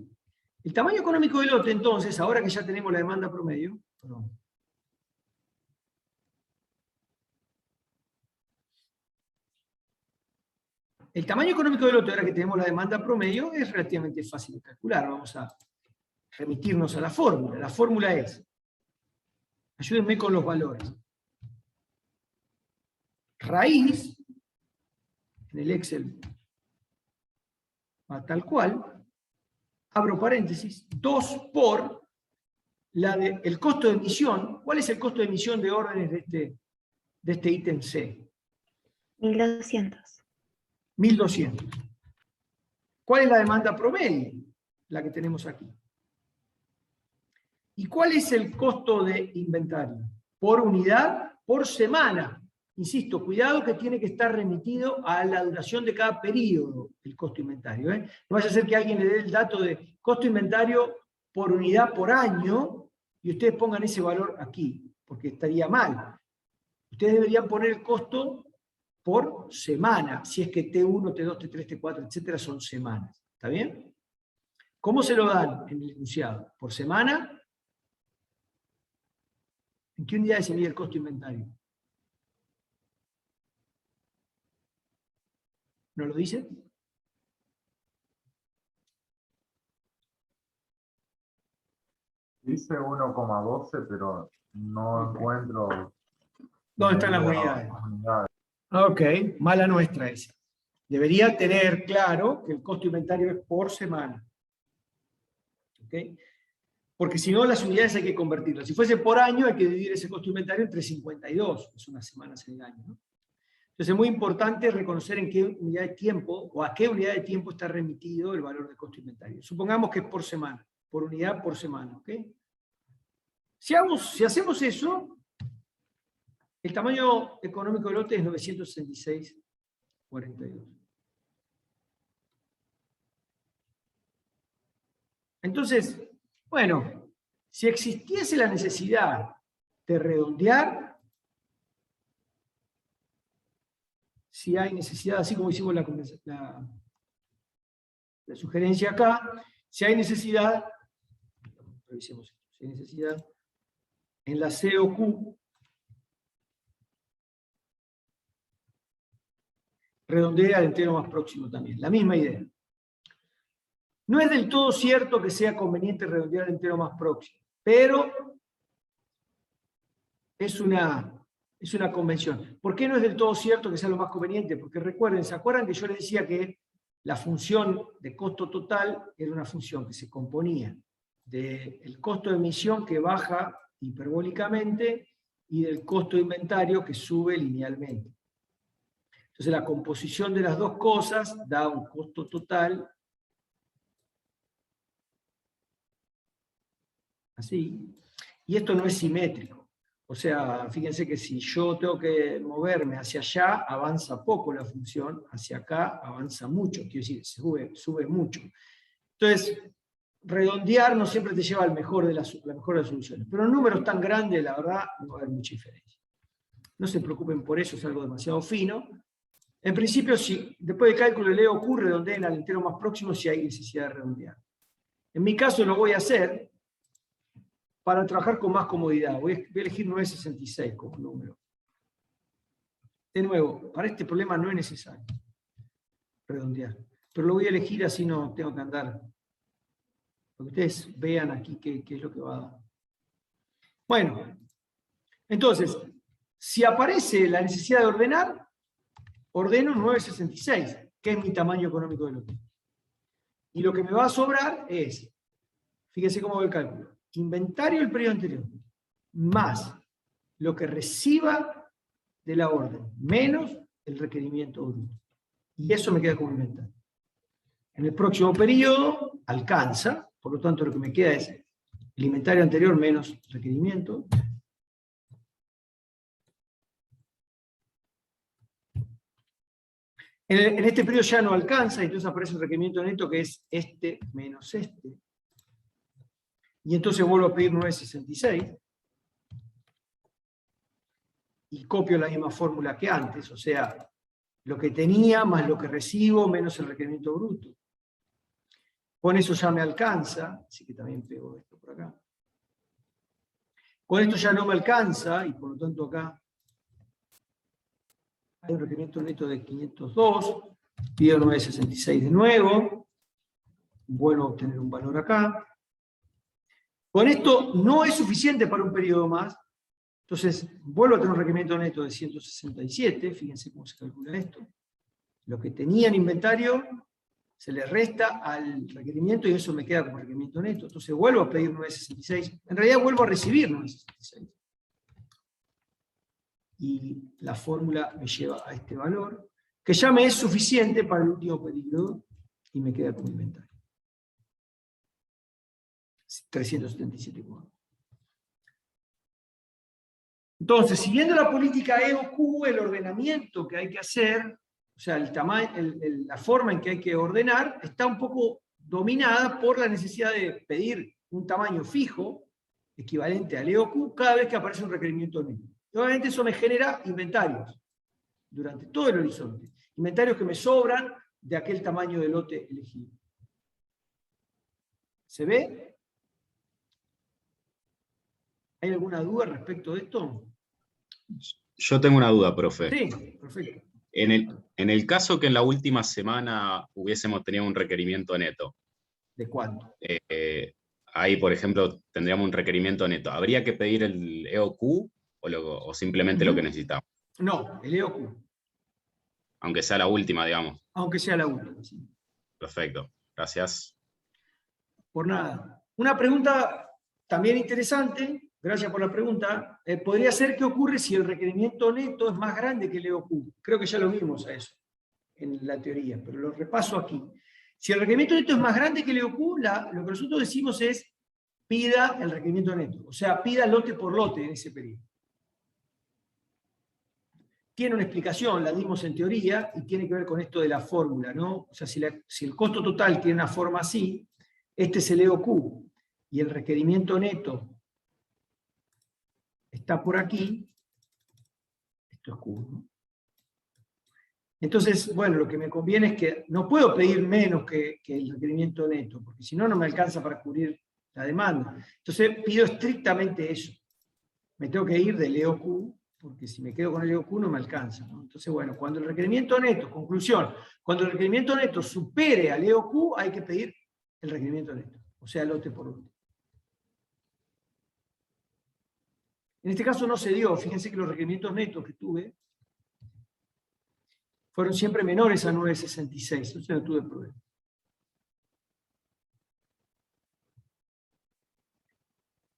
El tamaño económico del lote, entonces, ahora que ya tenemos la demanda promedio, perdón. El tamaño económico del lote, ahora que tenemos la demanda promedio, es relativamente fácil de calcular. Vamos a remitirnos a la fórmula. La fórmula es, ayúdenme con los valores. Raíz, en el Excel, va tal cual, abro paréntesis, 2 por el costo de emisión. ¿Cuál es el costo de emisión de órdenes de este ítem C? 1200. 1200. ¿Cuál es la demanda promedio? La que tenemos aquí. ¿Y cuál es el costo de inventario? Por unidad, por semana. Insisto, cuidado que tiene que estar remitido a la duración de cada periodo el costo inventario. No vaya a ser que alguien le dé el dato de costo inventario por unidad por año y ustedes pongan ese valor aquí, porque estaría mal. Ustedes deberían poner el costo por semana, si es que T1, T2, T3, T4, etcétera, son semanas. ¿Está bien? ¿Cómo se lo dan en el enunciado? ¿Por semana? ¿En qué unidades se mide el costo inventario? ¿No lo dice? Dice 1,12, pero no encuentro. ¿Dónde están las unidades? Ok, mala nuestra esa. Debería tener claro que el costo inventario es por semana. ¿Ok? Porque si no, las unidades hay que convertirlas. Si fuese por año, hay que dividir ese costo inventario entre 52, es unas semanas en el año, ¿no? Entonces es muy importante reconocer en qué unidad de tiempo, o a qué unidad de tiempo está remitido el valor de costo inventario. Supongamos que es por semana, por unidad por semana, ¿ok? Si hacemos eso, el tamaño económico del lote es 966,42. Entonces, bueno, si existiese la necesidad de redondear, si hay necesidad, así como hicimos la sugerencia acá, si hay necesidad, revisemos esto, si hay necesidad, en la COQ, redondea al entero más próximo también, la misma idea. No es del todo cierto que sea conveniente redondear al entero más próximo, pero es una convención. ¿Por qué no es del todo cierto que sea lo más conveniente? Porque recuerden, ¿se acuerdan que yo les decía que la función de costo total era una función que se componía del costo de emisión que baja hiperbólicamente y del costo de inventario que sube linealmente? Entonces la composición de las dos cosas da un costo total así, y esto no es simétrico. O sea, fíjense que si yo tengo que moverme hacia allá, avanza poco la función, hacia acá avanza mucho, quiero decir, sube mucho. Entonces, redondear no siempre te lleva al la mejor de las soluciones, pero en números tan grandes, la verdad, no va a haber mucha diferencia. No se preocupen por eso, es algo demasiado fino, En principio, sí. Después del cálculo del EOQ, redondeen al entero más próximo si hay necesidad de redondear. En mi caso lo voy a hacer para trabajar con más comodidad. Voy a elegir 966 como número. De nuevo, para este problema no es necesario redondear. Pero lo voy a elegir así no tengo que andar. Para que ustedes vean aquí qué es lo que va a dar. Bueno, entonces, si aparece la necesidad de ordenar, ordeno 966, que es mi tamaño económico de lote. Y lo que me va a sobrar es, fíjense cómo va el cálculo, inventario del periodo anterior, más lo que reciba de la orden, menos el requerimiento bruto. Y eso me queda como inventario. En el próximo periodo alcanza, por lo tanto lo que me queda es el inventario anterior menos requerimiento. En este periodo ya no alcanza, entonces aparece el requerimiento neto que es este menos este. Y entonces vuelvo a pedir 966. Y copio la misma fórmula que antes, o sea, lo que tenía más lo que recibo menos el requerimiento bruto. Con eso ya me alcanza, así que también pego esto por acá. Con esto ya no me alcanza, y por lo tanto acá hay un requerimiento neto de 502, pido 966 de nuevo, vuelvo a obtener un valor acá. Con esto no es suficiente para un periodo más, entonces vuelvo a tener un requerimiento neto de 167, fíjense cómo se calcula esto. Lo que tenía en inventario se le resta al requerimiento y eso me queda como requerimiento neto. Entonces vuelvo a pedir 966, en realidad vuelvo a recibir 966. Y la fórmula me lleva a este valor, que ya me es suficiente para el último periodo, y me queda como inventario. 377,4. Entonces, siguiendo la política EOQ, el ordenamiento que hay que hacer, o sea, el tamaño, la forma en que hay que ordenar, está un poco dominada por la necesidad de pedir un tamaño fijo, equivalente al EOQ, cada vez que aparece un requerimiento neto. Y obviamente eso me genera inventarios durante todo el horizonte. Inventarios que me sobran de aquel tamaño de lote elegido. ¿Se ve? ¿Hay alguna duda respecto de esto? Yo tengo una duda, profe. Sí, perfecto. En el caso que en la última semana hubiésemos tenido un requerimiento neto, ¿De cuánto? ahí, por ejemplo, tendríamos un requerimiento neto. ¿Habría que pedir el EOQ o simplemente lo que necesitamos? No, el EOQ. Aunque sea la última, digamos. Aunque sea la última. Sí. Perfecto, gracias. Por nada. Una pregunta también interesante, gracias por la pregunta, podría ser qué ocurre si el requerimiento neto es más grande que el EOQ. Creo que ya lo vimos a eso en la teoría, pero lo repaso aquí. Si el requerimiento neto es más grande que el EOQ, lo que nosotros decimos es pida el requerimiento neto, o sea, pida lote por lote en ese periodo. Tiene una explicación, la dimos en teoría, y tiene que ver con esto de la fórmula, ¿no? O sea, si el costo total tiene una forma así, este es el EOQ, y el requerimiento neto está por aquí, esto es Q, ¿no? Entonces, bueno, lo que me conviene es que no puedo pedir menos que el requerimiento neto, porque si no, no me alcanza para cubrir la demanda. Entonces, pido estrictamente eso. Me tengo que ir del EOQ, porque si me quedo con el EOQ no me alcanza, ¿no? Entonces, bueno, cuando el requerimiento neto, conclusión, cuando el requerimiento neto supere al EOQ, hay que pedir el requerimiento neto, o sea, lote por lote. En este caso no se dio, fíjense que los requerimientos netos que tuve fueron siempre menores a 966, entonces no tuve problema.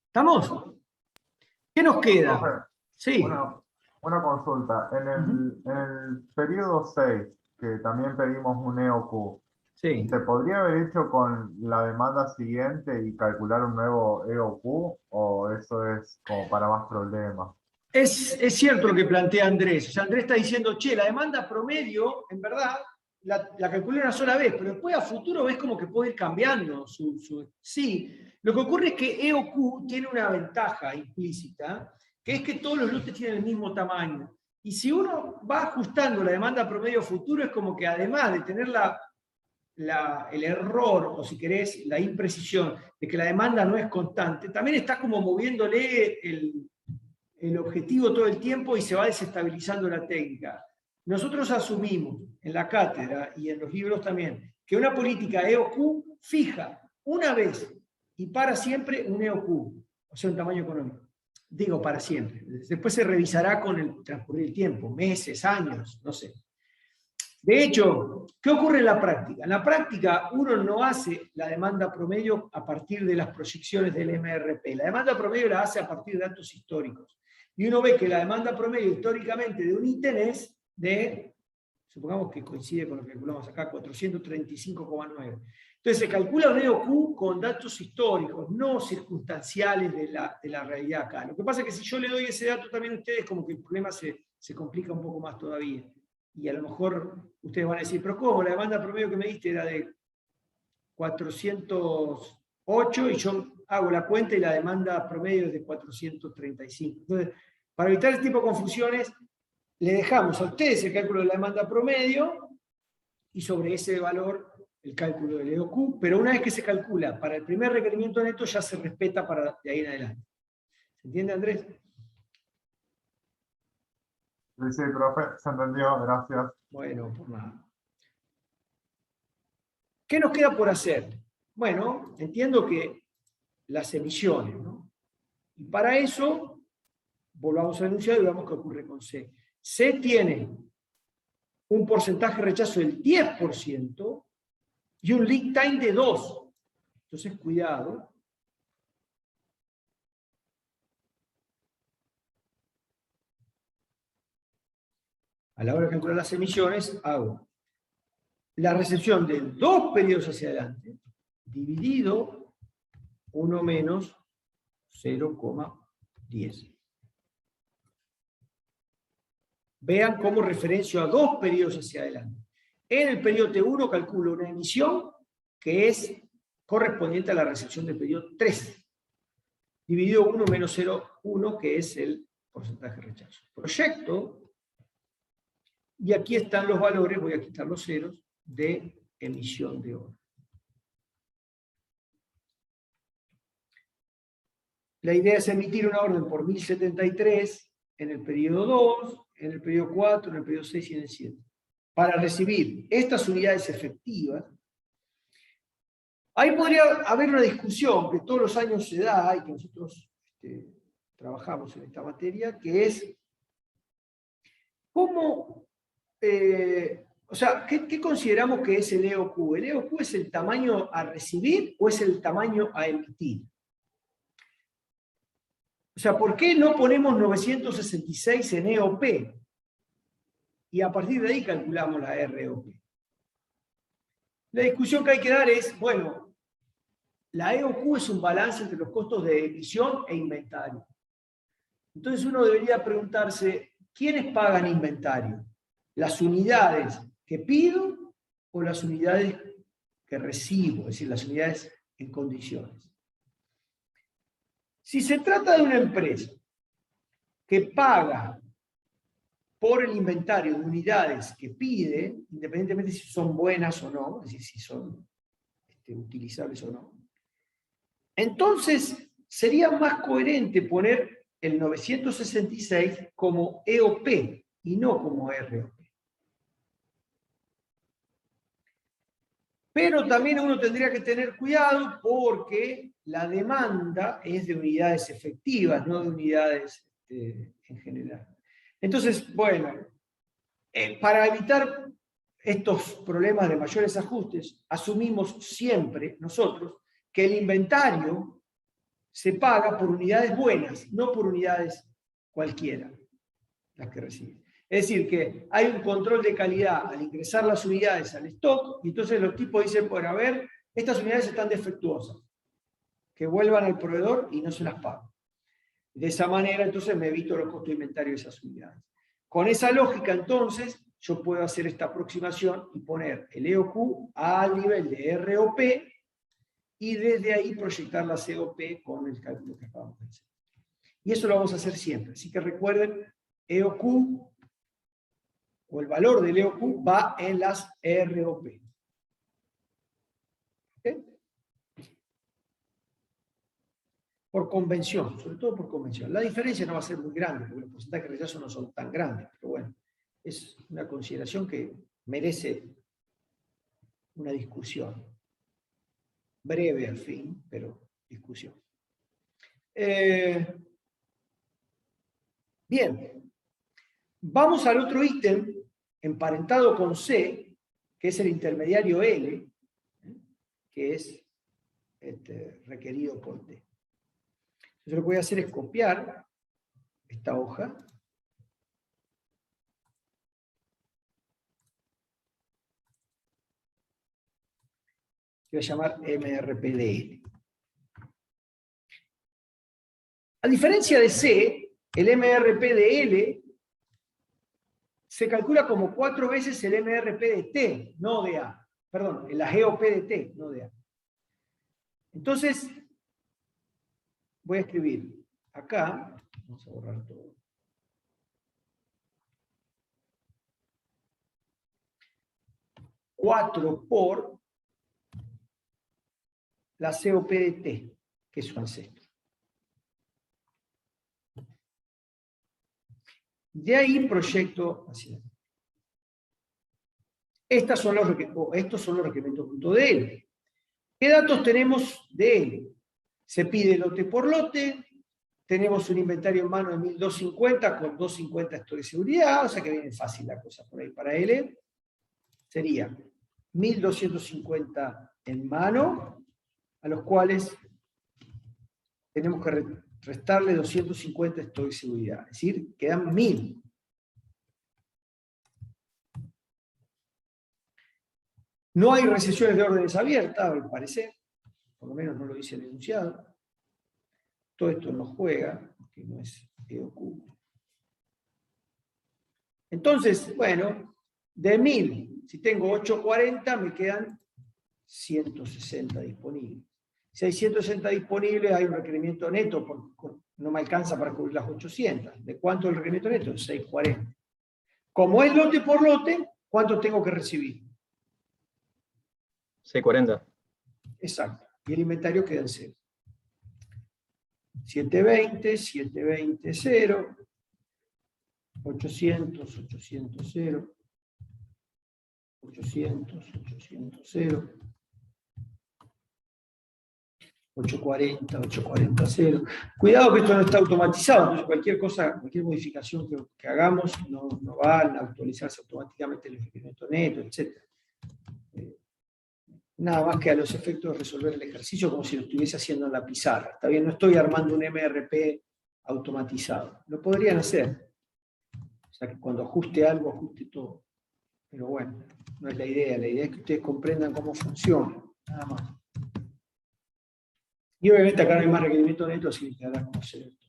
¿Estamos? ¿Qué nos queda? Profe, Sí. una consulta. En el periodo 6, que también pedimos un EOQ, Sí. ¿se podría haber hecho con la demanda siguiente y calcular un nuevo EOQ? ¿O eso es como para más problemas? Es cierto lo que plantea Andrés. O sea, Andrés está diciendo, che, la demanda promedio, en verdad, la calculé una sola vez, pero después a futuro ves como que puede ir cambiando Sí, lo que ocurre es que EOQ tiene una ventaja implícita, que es que todos los lotes tienen el mismo tamaño. Y si uno va ajustando la demanda promedio futuro, es como que además de tener el error, o si querés, la imprecisión de que la demanda no es constante, también está como moviéndole el objetivo todo el tiempo y se va desestabilizando la técnica. Nosotros asumimos en la cátedra y en los libros también que una política EOQ fija una vez y para siempre un EOQ, o sea, un tamaño económico. Digo para siempre. Después se revisará con el transcurrir del tiempo, meses, años, no sé. De hecho, ¿qué ocurre en la práctica? En la práctica uno no hace la demanda promedio a partir de las proyecciones del MRP. La demanda promedio la hace a partir de datos históricos. Y uno ve que la demanda promedio históricamente de un ítem es de, supongamos que coincide con lo que calculamos acá, 435,9. Entonces se calcula un EOQ con datos históricos, no circunstanciales de la realidad acá. Lo que pasa es que si yo le doy ese dato también a ustedes, como que el problema se complica un poco más todavía. Y a lo mejor ustedes van a decir, pero ¿cómo? La demanda promedio que me diste era de 408 y yo hago la cuenta y la demanda promedio es de 435. Entonces, para evitar este tipo de confusiones, le dejamos a ustedes el cálculo de la demanda promedio y sobre ese valor el cálculo del EOQ, pero una vez que se calcula para el primer requerimiento neto ya se respeta para de ahí en adelante. ¿Se entiende, Andrés? Sí, profe, se entendió, gracias. Bueno, por nada. ¿Qué nos queda por hacer? Bueno, entiendo que las emisiones, ¿no? Y para eso, volvamos al enunciado y veamos qué ocurre con C. C tiene un porcentaje de rechazo del 10% y un lead time de 2. Entonces, cuidado. A la hora de calcular las emisiones, hago la recepción de 2 periodos hacia adelante, dividido 1 menos 0,10. Vean cómo referencio a 2 periodos hacia adelante. En el periodo T1 calculo una emisión que es correspondiente a la recepción del periodo 3, dividido 1 menos 0,1, que es el porcentaje de rechazo. Proyecto, y aquí están los valores, voy a quitar los ceros, de emisión de oro. La idea es emitir una orden por 1073 en el periodo 2, en el periodo 4, en el periodo 6 y en el 7. Para recibir estas unidades efectivas, ahí podría haber una discusión que todos los años se da y que nosotros trabajamos en esta materia, que es cómo, o sea, ¿qué consideramos que es el EOQ? ¿El EOQ es el tamaño a recibir o es el tamaño a emitir? O sea, ¿por qué no ponemos 966 en EOP? Y a partir de ahí calculamos la ROP. La discusión que hay que dar es, bueno, la EOQ es un balance entre los costos de emisión e inventario. Entonces uno debería preguntarse, ¿quiénes pagan inventario? ¿Las unidades que pido o las unidades que recibo? Es decir, las unidades en condiciones. Si se trata de una empresa que paga por el inventario de unidades que pide, independientemente si son buenas o no, es decir, si son utilizables o no, entonces sería más coherente poner el 966 como EOP y no como ROP. Pero también uno tendría que tener cuidado porque la demanda es de unidades efectivas, no de unidades en general. Entonces, bueno, para evitar estos problemas de mayores ajustes, asumimos siempre nosotros que el inventario se paga por unidades buenas, no por unidades cualquiera, las que reciben. Es decir, que hay un control de calidad al ingresar las unidades al stock, y entonces los tipos dicen, bueno, a ver, estas unidades están defectuosas, que vuelvan al proveedor y no se las pagan. De esa manera, entonces, me evito los costos de inventario de esas unidades. Con esa lógica, entonces, yo puedo hacer esta aproximación y poner el EOQ al nivel de ROP y desde ahí proyectar la COP con el cálculo que acabamos de hacer. Y eso lo vamos a hacer siempre. Así que recuerden, EOQ o el valor del EOQ va en las ROP. ¿Okay? Por convención, sobre todo por convención. La diferencia no va a ser muy grande, porque los porcentajes de rechazo no son tan grandes, pero bueno, es una consideración que merece una discusión. Breve al fin, pero discusión. Bien, vamos al otro ítem, emparentado con C, que es el intermediario L, que es requerido por T. Entonces lo que voy a hacer es copiar esta hoja. Voy a llamar MRPDL. A diferencia de C, el MRPDL se calcula como 4 veces el MRP de T, no de A. Perdón, la GOP de T, no de A. Entonces, voy a escribir acá, vamos a borrar todo. Cuatro por la COP de T, que es su ancestro. De ahí proyecto hacia adelante. Estos son los requerimientos.dl. ¿Qué datos tenemos de él? Se pide lote por lote, tenemos un inventario en mano de 1250 con 250 esto de seguridad, o sea que viene fácil la cosa por ahí para él. Sería 1250 en mano, a los cuales tenemos que restarle 250 esto de seguridad, es decir, quedan 1000. No hay recesiones de órdenes abiertas, al parecer, por lo menos no lo dice el enunciado. Todo esto no juega, porque no es EOQ. Entonces, bueno, de 1000, si tengo 840, me quedan 160 disponibles. Si hay 160 disponibles, hay un requerimiento neto, porque no me alcanza para cubrir las 800. ¿De cuánto es el requerimiento neto? 640. Como es lote por lote, ¿cuánto tengo que recibir? 640. Exacto. Y el inventario queda en 0. 720, 720, 0. 800, 800, 0. 800, 800, 0. 840, 840, 0. Cuidado que esto no está automatizado, entonces cualquier cosa, cualquier modificación que hagamos no va a actualizarse automáticamente el requerimiento neto, etc. Nada más que a los efectos de resolver el ejercicio como si lo estuviese haciendo en la pizarra. Está bien, no estoy armando un MRP automatizado. Lo podrían hacer. O sea que cuando ajuste algo, ajuste todo. Pero bueno, no es la idea. La idea es que ustedes comprendan cómo funciona. Nada más. Y obviamente acá no hay más requerimiento neto, así que quedará como hacer esto.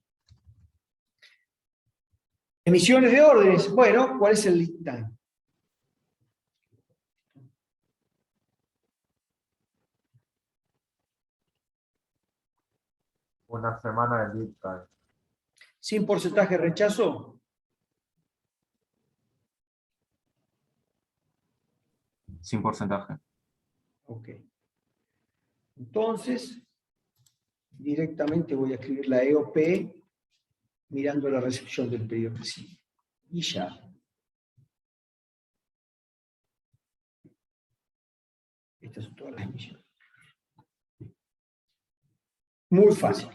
Emisiones de órdenes. Bueno, ¿cuál es el lead time? Una semana de lead time. Sin porcentaje de rechazo. Sin porcentaje. Ok. Entonces, directamente voy a escribir la EOP mirando la recepción del pedido recibido. Y ya. Estas son todas las emisiones. Muy fácil.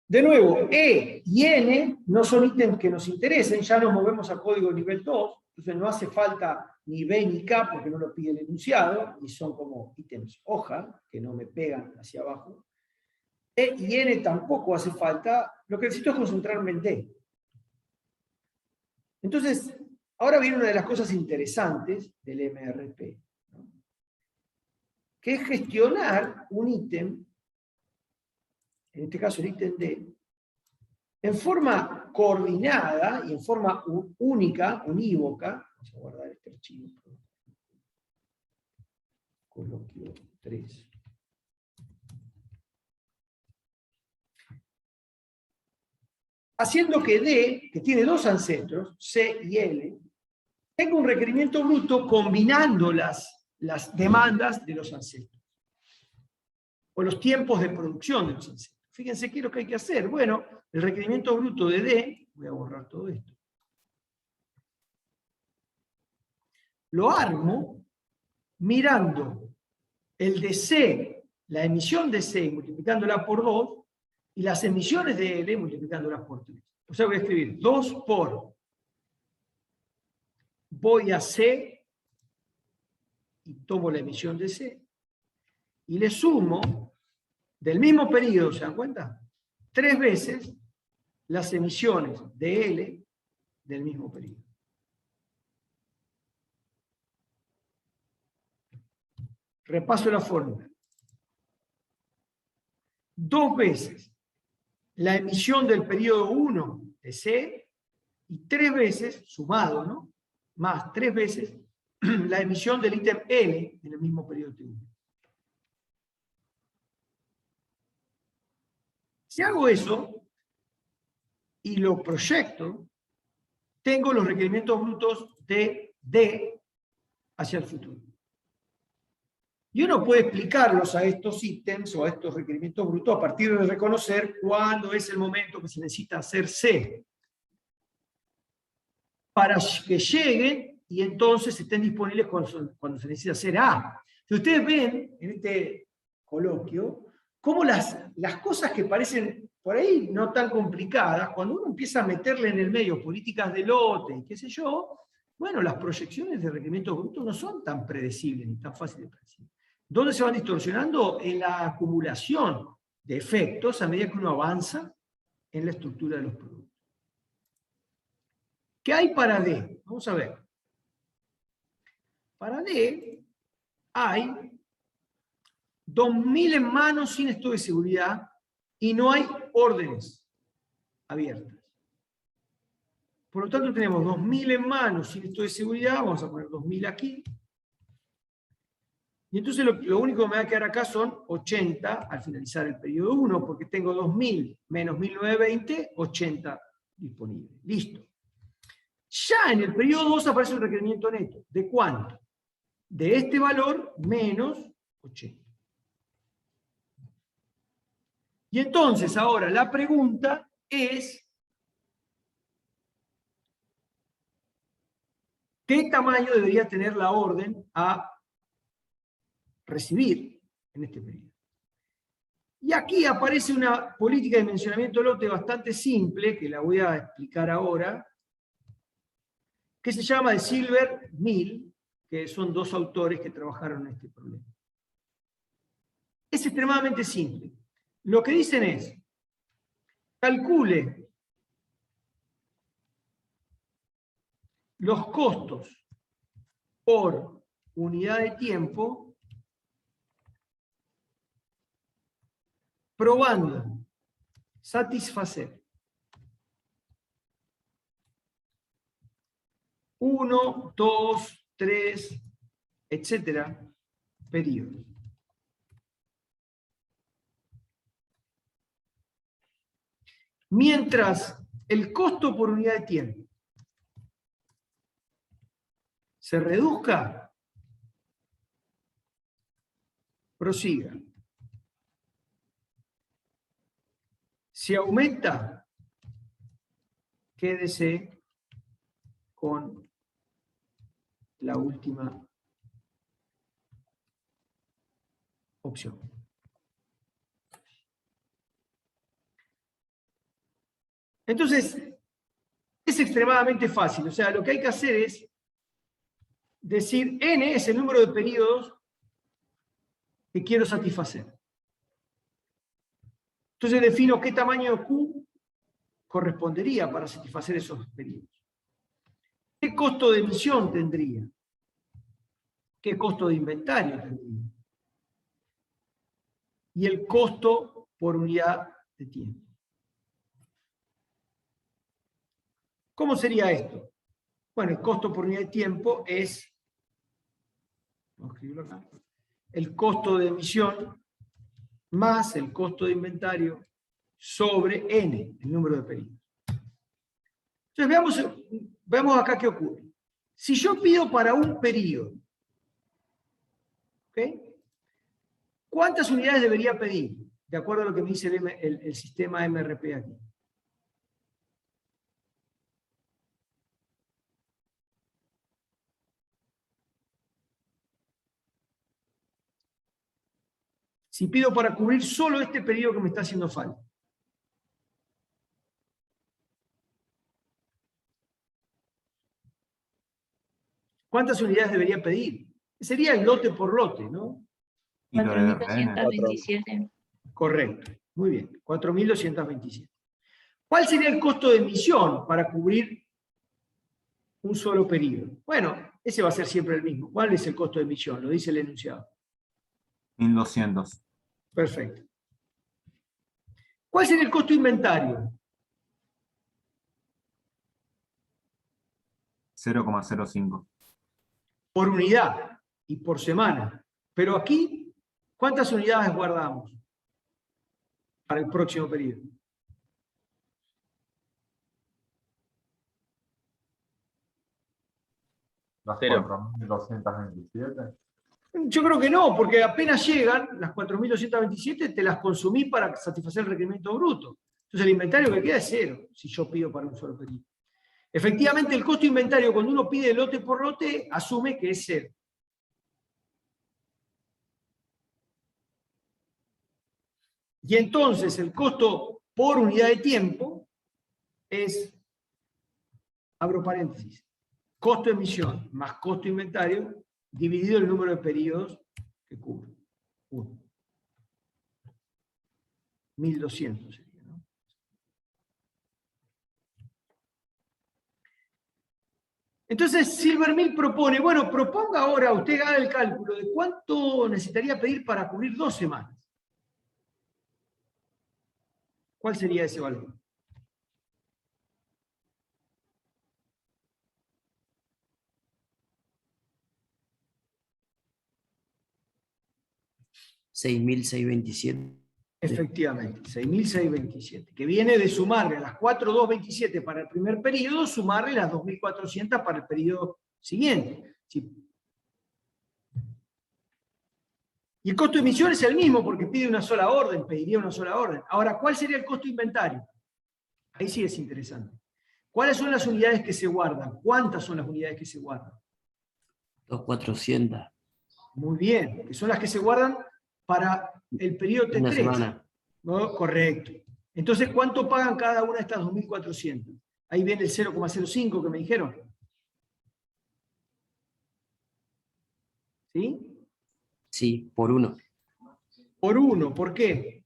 De nuevo, E y N no son ítems que nos interesen, ya nos movemos a código nivel 2, entonces no hace falta ni B ni K porque no lo pide el enunciado, y son como ítems hoja, que no me pegan hacia abajo. E y N tampoco hace falta, lo que necesito es concentrarme en D. Entonces, ahora viene una de las cosas interesantes del MRP, ¿no? Que es gestionar un ítem, en este caso el ítem D, en forma coordinada y en forma única, unívoca. Vamos a guardar este archivo. Coloquio 3. haciendo que D, que tiene dos ancestros, C y L, tenga un requerimiento bruto combinando las demandas de los ancestros, o los tiempos de producción de los ancestros. Fíjense qué es lo que hay que hacer. Bueno, el requerimiento bruto de D, voy a borrar todo esto, lo armo mirando el de C, la emisión de C, multiplicándola por 2, y las emisiones de L, multiplicándolas por 3. O sea, voy a escribir 2 por, voy a C, y tomo la emisión de C, y le sumo, del mismo periodo, ¿se dan cuenta? 3 veces las emisiones de L del mismo periodo. Repaso la fórmula. 2 veces la emisión del periodo 1 de C y 3 veces, sumado, ¿no? Más 3 veces la emisión del ítem L en el mismo periodo T1. Si hago eso y lo proyecto, tengo los requerimientos brutos de D hacia el futuro. Y uno puede explicarlos a estos ítems o a estos requerimientos brutos a partir de reconocer cuándo es el momento que se necesita hacer C, para que lleguen y entonces estén disponibles cuando se necesita hacer A. Si ustedes ven en este coloquio, cómo las cosas que parecen por ahí no tan complicadas, cuando uno empieza a meterle en el medio políticas de lote y qué sé yo, bueno, las proyecciones de requerimientos brutos no son tan predecibles ni tan fáciles de predecir. ¿Dónde se van distorsionando? En la acumulación de efectos a medida que uno avanza en la estructura de los productos. ¿Qué hay para D? Vamos a ver. Para D hay 2.000 en mano sin esto de seguridad y no hay órdenes abiertas. Por lo tanto tenemos 2.000 en mano sin esto de seguridad, vamos a poner 2.000 aquí. Y entonces lo único que me va a quedar acá son 80 al finalizar el periodo 1, porque tengo 2.000 menos 1.920, 80 disponibles. Listo. Ya en el periodo 2 aparece un requerimiento neto. ¿De cuánto? De este valor menos 80. Y entonces ahora la pregunta es, ¿qué tamaño debería tener la orden a recibir en este periodo? Y aquí aparece una política de dimensionamiento de lote bastante simple, que la voy a explicar ahora, que se llama de Silver Mill, que son dos autores que trabajaron en este problema. Es extremadamente simple. Lo que dicen es, calcule los costos por unidad de tiempo probando satisfacer 1, 2, 3, etcétera, periodos. Mientras el costo por unidad de tiempo se reduzca, prosiga. Si aumenta, quédese con la última opción. Entonces, es extremadamente fácil. O sea, lo que hay que hacer es decir, n es el número de periodos que quiero satisfacer. Entonces defino qué tamaño de Q correspondería para satisfacer esos periodos. ¿Qué costo de emisión tendría? ¿Qué costo de inventario tendría? Y el costo por unidad de tiempo. ¿Cómo sería esto? Bueno, el costo por unidad de tiempo es, vamos a escribirlo acá, el costo de emisión más el costo de inventario sobre n, el número de periodos. Entonces veamos acá qué ocurre. Si yo pido para un periodo, ¿ok? ¿Cuántas unidades debería pedir? De acuerdo a lo que me dice el sistema MRP aquí. Si pido para cubrir solo este periodo que me está haciendo falta. ¿Cuántas unidades debería pedir? Sería el lote por lote, ¿no? Y lo de RN. 4.227. Correcto. Muy bien. 4.227. ¿Cuál sería el costo de emisión para cubrir un solo periodo? Bueno, ese va a ser siempre el mismo. ¿Cuál es el costo de emisión? Lo dice el enunciado. 1200. Perfecto. ¿Cuál sería el costo de inventario? 0,05. Por unidad y por semana. Pero aquí, ¿cuántas unidades guardamos para el próximo periodo? Las Cero. 4.227. Yo creo que no, porque apenas llegan las 4.227, te las consumí para satisfacer el requerimiento bruto. Entonces el inventario que queda es cero, si yo pido para un solo periodo. Efectivamente, el costo de inventario, cuando uno pide lote por lote, asume que es cero. Y entonces el costo por unidad de tiempo es, abro paréntesis, costo de emisión más costo de inventario dividido el número de periodos que cubre. 1. 1.200 sería, ¿no? Entonces Silvermill propone, bueno, proponga ahora, usted haga el cálculo de cuánto necesitaría pedir para cubrir 2 semanas. ¿Cuál sería ese valor? $6.627. Efectivamente, 6.627, que viene de sumarle las 4.227 para el primer periodo, sumarle las 2.400 para el periodo siguiente. Sí. Y el costo de emisión es el mismo porque pide una sola orden, pediría una sola orden. Ahora, ¿cuál sería el costo de inventario? Ahí sí es interesante. ¿Cuáles son las unidades que se guardan? ¿Cuántas son las unidades que se guardan? 2.400. Muy bien, que son las que se guardan para el periodo T3. Una semana. ¿No? Correcto. Entonces, ¿cuánto pagan cada una de estas 2.400? Ahí viene el 0,05 que me dijeron. ¿Sí? Sí, por 1. Por 1, ¿por qué?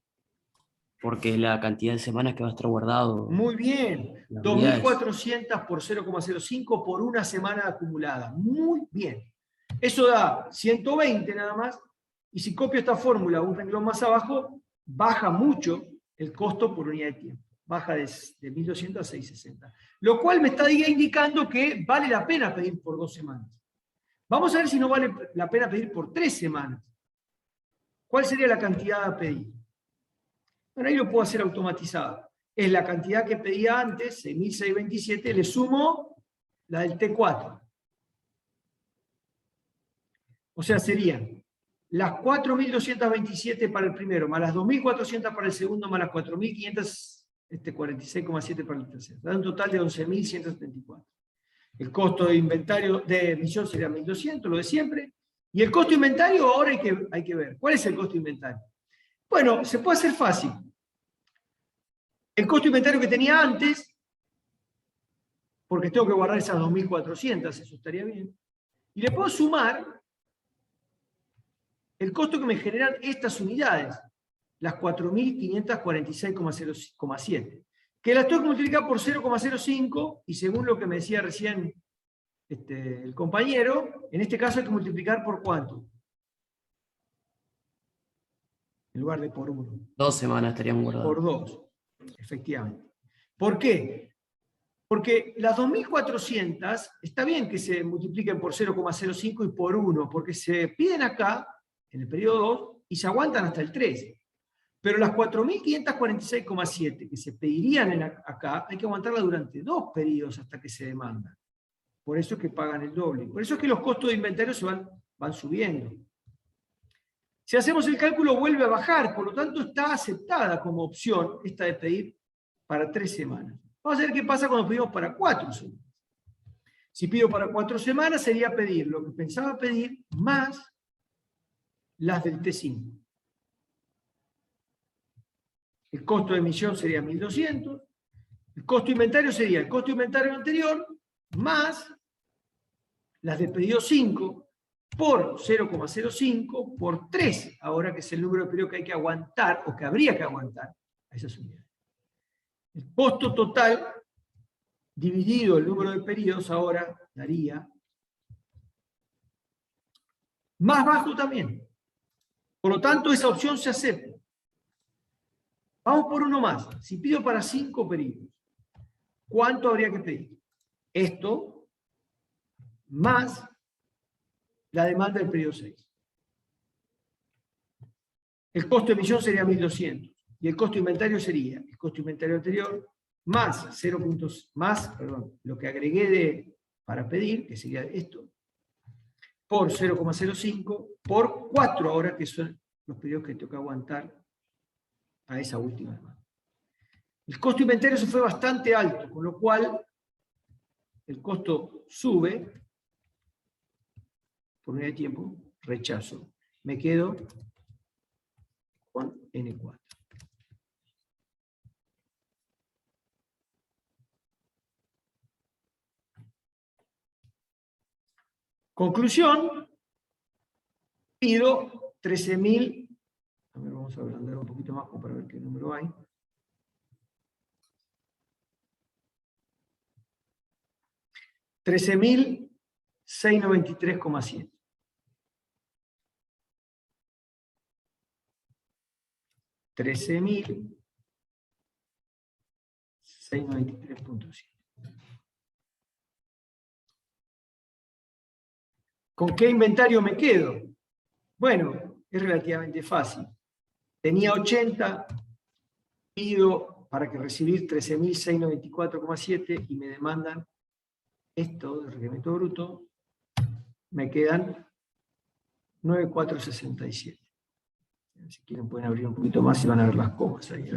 Porque la cantidad de semanas que va a estar guardado. Muy bien. Las unidades. 2.400 por 0,05 por una semana acumulada. Muy bien. Eso da 120 nada más. Y si copio esta fórmula un renglón más abajo, baja mucho el costo por unidad de tiempo. Baja de 1.200 a 660. Lo cual me está indicando que vale la pena pedir por 2 semanas. Vamos a ver si no vale la pena pedir por 3 semanas. ¿Cuál sería la cantidad a pedir? Bueno, ahí lo puedo hacer automatizado. Es la cantidad que pedía antes, 6.627, le sumo la del T4. O sea, serían las 4.227 para el primero, más las 2.400 para el segundo, más las 4.546,7 para el tercero. Da un total de 11.174. El costo de inventario de emisión sería 1.200, lo de siempre. Y el costo de inventario ahora hay que ver. ¿Cuál es el costo de inventario? Bueno, se puede hacer fácil. El costo de inventario que tenía antes, porque tengo que guardar esas 2.400, eso estaría bien. Y le puedo sumar el costo que me generan estas unidades, las 4.546,7, que las tengo que multiplicar por 0,05, y según lo que me decía recién el compañero, en este caso hay que multiplicar por ¿cuánto? En lugar de por 1. 2 semanas estaríamos guardados. Por 2, efectivamente. ¿Por qué? Porque las 2.400, está bien que se multipliquen por 0,05 y por 1, porque se piden acá, en el periodo 2, y se aguantan hasta el 3. Pero las 4.546,7 que se pedirían acá, hay que aguantarlas durante 2 periodos hasta que se demandan. Por eso es que pagan el doble. Por eso es que los costos de inventario se van subiendo. Si hacemos el cálculo, vuelve a bajar, por lo tanto está aceptada como opción esta de pedir para 3 semanas. Vamos a ver qué pasa cuando pedimos para 4 semanas. Si pido para 4 semanas, sería pedir lo que pensaba pedir más las del T5. El costo de emisión sería 1.200. El costo de inventario sería el costo de inventario anterior más las del pedido 5 por 0,05 por 3, ahora que es el número de periodos que hay que aguantar o que habría que aguantar a esas unidades. El costo total dividido el número de periodos ahora daría más bajo también. Por lo tanto, esa opción se acepta. Vamos por uno más. Si pido para 5 periodos, ¿cuánto habría que pedir? Esto más la demanda del periodo 6. El costo de emisión sería 1.200. Y el costo de inventario sería el costo de inventario anterior más 0 puntos, más, perdón, lo que agregué para pedir, que sería esto, por 0,05, por 4 ahora, que son los periodos que tengo que aguantar a esa última demanda. El costo de inventario se fue bastante alto, con lo cual el costo sube por unidad de tiempo, rechazo. Me quedo con N4. Conclusión, pido 13.000. A ver, vamos a agrandar un poquito más para ver qué número hay. $13.693,7. 13.693,7. ¿Con qué inventario me quedo? Bueno, es relativamente fácil. Tenía 80, pido para que recibir 13.694,7 y me demandan esto de requerimiento bruto, me quedan 9.467. Si quieren pueden abrir un poquito más y van a ver las comas ahí.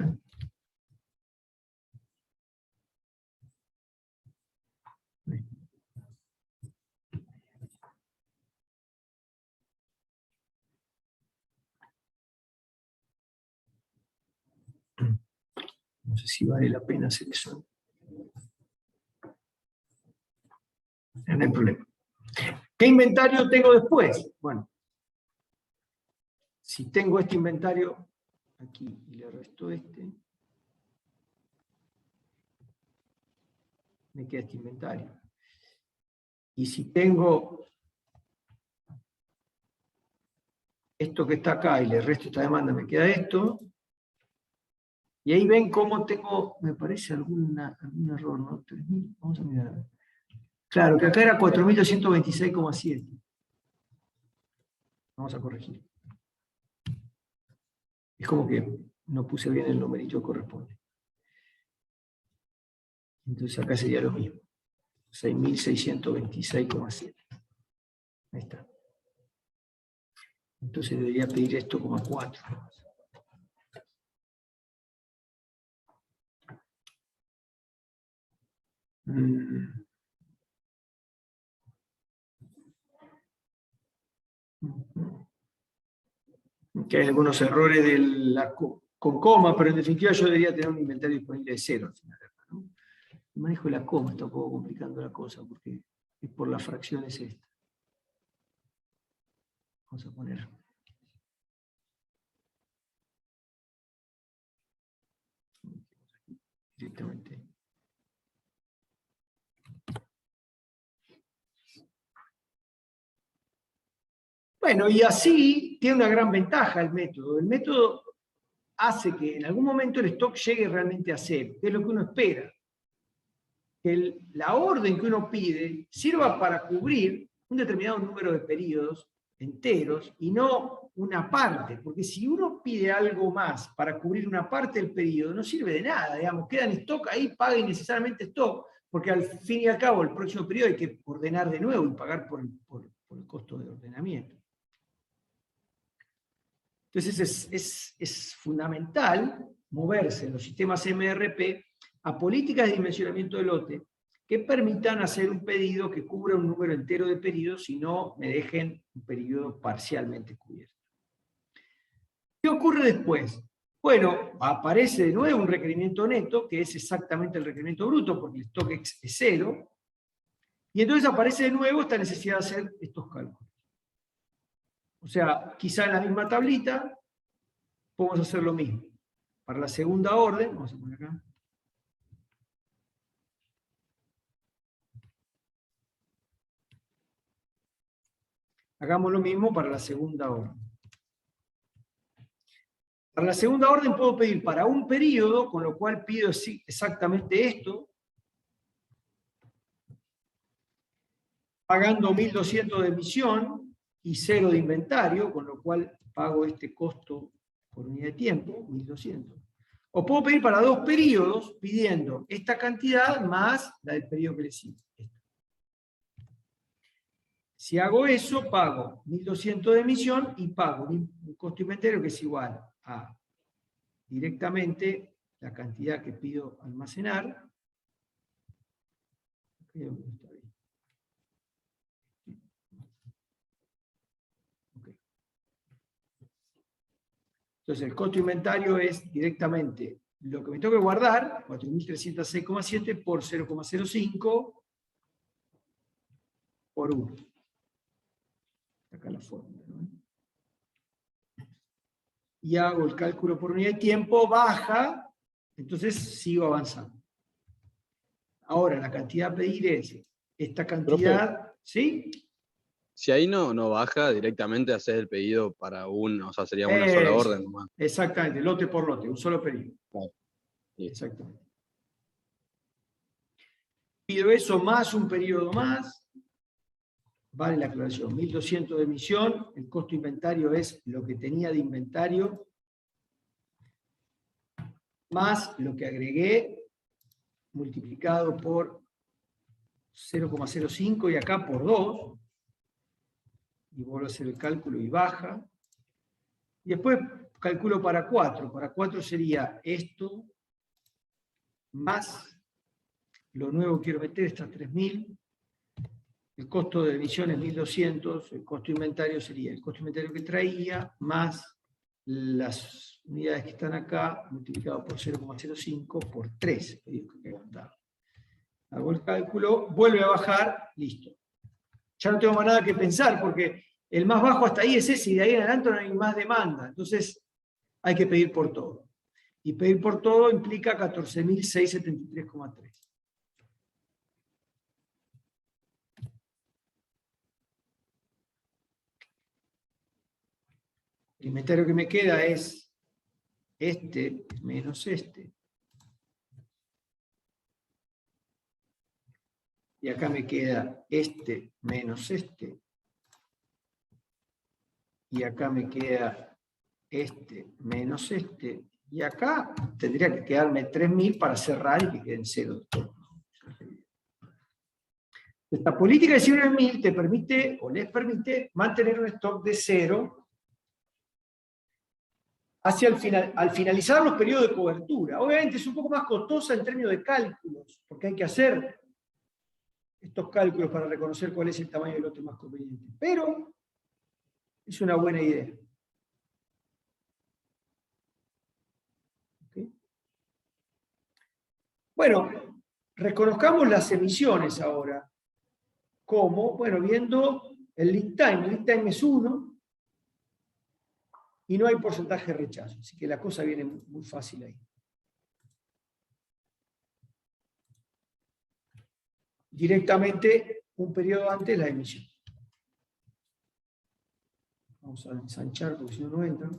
No sé si vale la pena hacer eso. No hay problema. ¿Qué inventario tengo después? Bueno, si tengo este inventario aquí y le resto este, me queda este inventario. Y si tengo esto que está acá y le resto esta demanda, me queda esto. Y ahí ven cómo tengo, me parece algún error, ¿no? 3.000, vamos a mirar. Claro, que acá era 4.226,7. Vamos a corregir. Es como que no puse bien el numerito que corresponde. Entonces acá sería lo mismo. 6.626,7. Ahí está. Entonces debería pedir esto como 4. Que hay algunos errores con coma, pero en definitiva yo debería tener un inventario disponible de 0 al final, ¿no? El manejo de la coma está un poco complicando la cosa porque es por las fracciones esta. Vamos a poner directamente. Bueno, y así tiene una gran ventaja el método. El método hace que en algún momento el stock llegue realmente a 0, que es lo que uno espera. Que la orden que uno pide sirva para cubrir un determinado número de periodos enteros y no una parte, porque si uno pide algo más para cubrir una parte del periodo, no sirve de nada, digamos, queda en stock ahí, paga innecesariamente stock, porque al fin y al cabo el próximo periodo hay que ordenar de nuevo y pagar por el costo de ordenamiento. Entonces es fundamental moverse en los sistemas MRP a políticas de dimensionamiento de lote que permitan hacer un pedido que cubra un número entero de periodos y no me dejen un periodo parcialmente cubierto. ¿Qué ocurre después? Bueno, aparece de nuevo un requerimiento neto, que es exactamente el requerimiento bruto, porque el stock es cero, y entonces aparece de nuevo esta necesidad de hacer estos cálculos. O sea, quizá en la misma tablita podemos hacer lo mismo. Para la segunda orden, vamos a poner acá. Hagamos lo mismo para la segunda orden. Para la segunda orden puedo pedir para un periodo, con lo cual pido exactamente esto, pagando 1.200 de emisión y 0 de inventario, con lo cual pago este costo por unidad de tiempo, 1.200. O puedo pedir para 2 periodos, pidiendo esta cantidad más la del periodo que le sigue. Si hago eso, pago 1.200 de emisión y pago un costo inventario que es igual a directamente la cantidad que pido almacenar. Creo que está bien. Okay. Entonces el costo inventario es directamente lo que me tengo que guardar, 4.306,7 por 0,05 por 1. Acá la fórmula, ¿no? Y hago el cálculo por unidad de tiempo, baja, entonces sigo avanzando. Ahora, la cantidad a pedir es esta cantidad, Profe, ¿sí? si ahí no baja, directamente haces el pedido para o sea, sería una sola Eso, orden nomás. exactamente, lote por lote, un solo periodo. Claro. Sí. Exactamente. Pido eso más un periodo más, vale la aclaración, 1.200 de emisión, el costo inventario es lo que tenía de inventario, más lo que agregué, multiplicado por 0,05 y acá por 2, y vuelvo a hacer el cálculo y baja, y después calculo para 4 sería esto, más lo nuevo que quiero meter, estas 3.000, el costo de emisión es 1.200, el costo inventario sería el costo inventario que traía, más las unidades que están acá, multiplicado por 0,05 por 3. Hago el cálculo, vuelve a bajar, listo. Ya no tengo más nada que pensar, porque el más bajo hasta ahí es ese, y de ahí en adelante no hay más demanda. Entonces hay que pedir por todo. Y pedir por todo implica 14.673,3. El inventario que me queda es este menos este. Y acá me queda este menos este. Y acá me queda este menos este. Y acá tendría que quedarme 3.000 para cerrar y que queden 0. Esta política de 100.000 te permite, o les permite, mantener un stock de 0 hacia el final, al finalizar los periodos de cobertura. Obviamente es un poco más costosa en términos de cálculos, porque hay que hacer estos cálculos para reconocer cuál es el tamaño del lote más conveniente. Pero es una buena idea. ¿Okay? Bueno, reconozcamos las emisiones ahora. ¿Cómo? Bueno, viendo el lead time. El lead time es 1 y no hay porcentaje de rechazo. Así que la cosa viene muy fácil ahí. Directamente un periodo antes de la emisión. Vamos a ensanchar porque si no, no entra.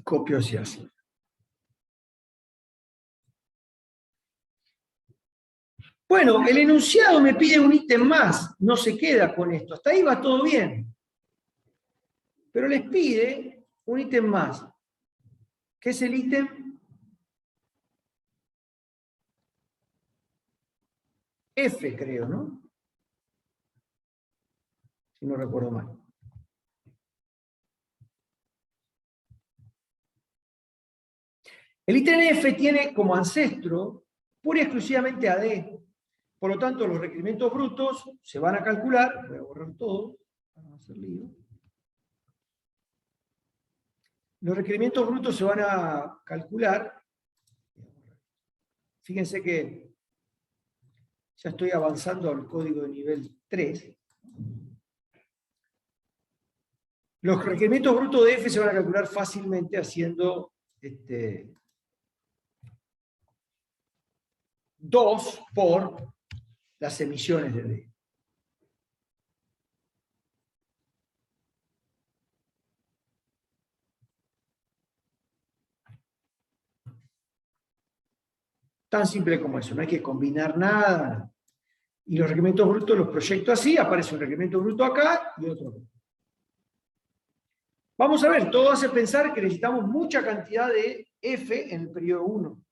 Copio hacia así. Bueno, el enunciado me pide un ítem más, no se queda con esto, hasta ahí va todo bien. Pero les pide un ítem más. ¿Qué es el ítem? F, creo, ¿no? Si no recuerdo mal. El ítem F tiene como ancestro pura y exclusivamente a D. Por lo tanto, los requerimientos brutos se van a calcular. Voy a borrar todo para no hacer lío. Los requerimientos brutos se van a calcular. Fíjense que ya estoy avanzando al código de nivel 3. Los requerimientos brutos de F se van a calcular fácilmente haciendo 2 por las emisiones de D. Tan simple como eso, no hay que combinar nada. Y los requerimientos brutos los proyecto así, aparece un requerimiento bruto acá y otro acá. Vamos a ver, todo hace pensar que necesitamos mucha cantidad de F en el periodo 1.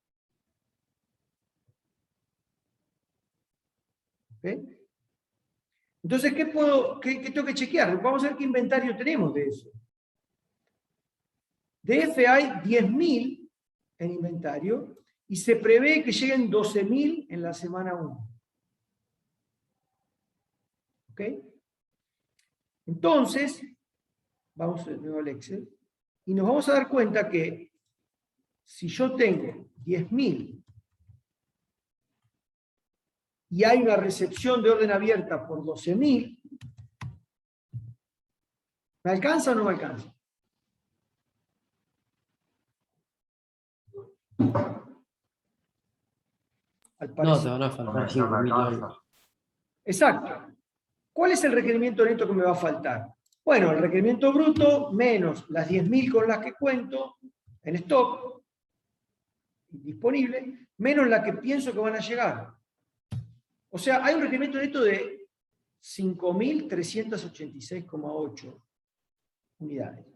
¿Okay? Entonces, ¿qué tengo que chequear? Vamos a ver qué inventario tenemos de eso. De F hay 10.000 en inventario y se prevé que lleguen 12.000 en la semana 1. ¿Ok? Entonces, vamos de nuevo al Excel y nos vamos a dar cuenta que si yo tengo 10.000 y hay una recepción de orden abierta por 12.000, ¿me alcanza o no me alcanza? No, te van a faltar 5.000 algo. Exacto. ¿Cuál es el requerimiento neto que me va a faltar? Bueno, el requerimiento bruto menos las 10.000 con las que cuento en stock, disponible, menos la que pienso que van a llegar. O sea, hay un requerimiento neto de 5.386,8 unidades.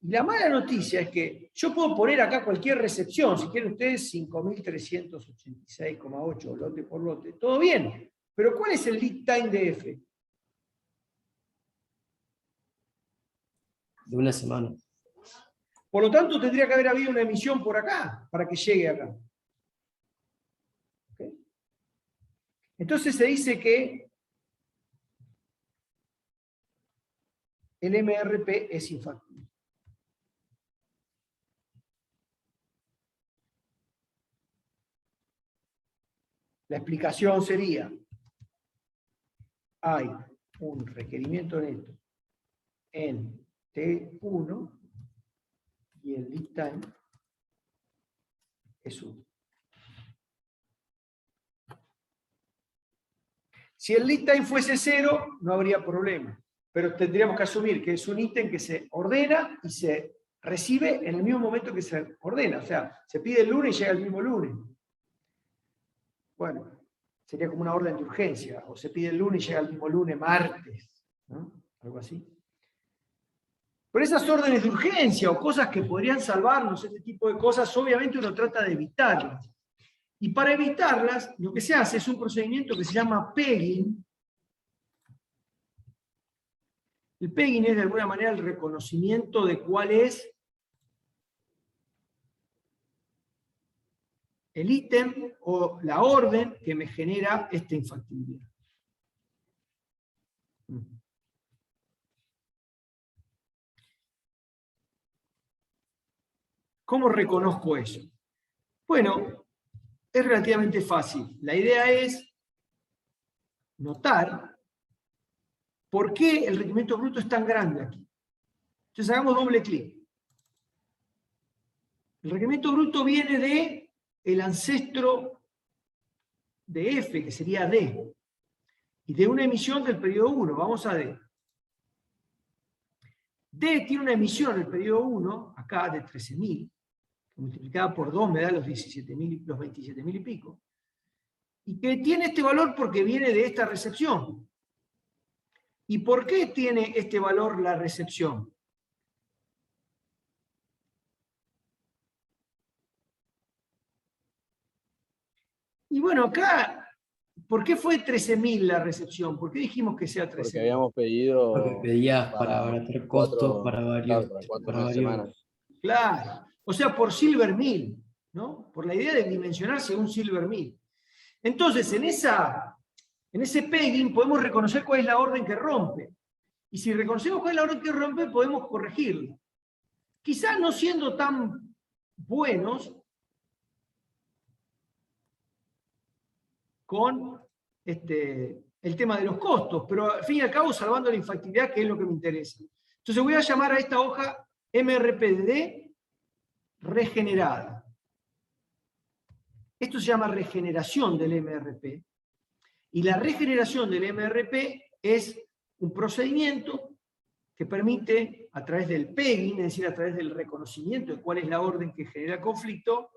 Y la mala noticia es que yo puedo poner acá cualquier recepción, si quieren ustedes 5.386,8 lote por lote, todo bien. Pero ¿cuál es el lead time de F? De una semana. Por lo tanto, tendría que haber habido una emisión por acá, para que llegue acá. ¿Okay? Entonces se dice que el MRP es infactible. La explicación sería, hay un requerimiento neto en T1 y el lead time es 1. Si el lead time fuese 0, no habría problema, pero tendríamos que asumir que es un ítem que se ordena y se recibe en el mismo momento que se ordena, o sea, se pide el lunes y llega el mismo lunes. Bueno, sería como una orden de urgencia, o se pide el lunes y llega el mismo lunes, martes, ¿no? Algo así. Pero esas órdenes de urgencia o cosas que podrían salvarnos, este tipo de cosas, obviamente uno trata de evitarlas. Y para evitarlas, lo que se hace es un procedimiento que se llama pegging. El pegging es de alguna manera el reconocimiento de cuál es el ítem o la orden que me genera esta infactibilidad. ¿Cómo reconozco eso? Bueno, es relativamente fácil. La idea es notar por qué el requerimiento bruto es tan grande aquí. Entonces hagamos doble clic. El requerimiento bruto viene de el ancestro de F, que sería D, y de una emisión del periodo 1. Vamos a D. D tiene una emisión en el periodo 1, acá de 13.000, multiplicada por 2 me da los 27.000 y pico. Y que tiene este valor porque viene de esta recepción. ¿Y por qué tiene este valor la recepción? Y bueno, acá, ¿por qué fue 13.000 la recepción? ¿Por qué dijimos que sea 13.000? Porque habíamos pedido Porque pedías para para abaratar costos para varios, claro, para 4 para semanas. varios. Claro, o sea, por Silver 1000, ¿no? Por la idea de dimensionar según Silver 1000. Entonces, en ese pegging podemos reconocer cuál es la orden que rompe. Y si reconocemos cuál es la orden que rompe, podemos corregirla. Quizás no siendo tan buenos con el tema de los costos, pero al fin y al cabo salvando la infactibilidad, que es lo que me interesa. Entonces voy a llamar a esta hoja MRPD regenerada. Esto se llama regeneración del MRP. Y la regeneración del MRP es un procedimiento que permite, a través del pegging, es decir, a través del reconocimiento de cuál es la orden que genera conflicto,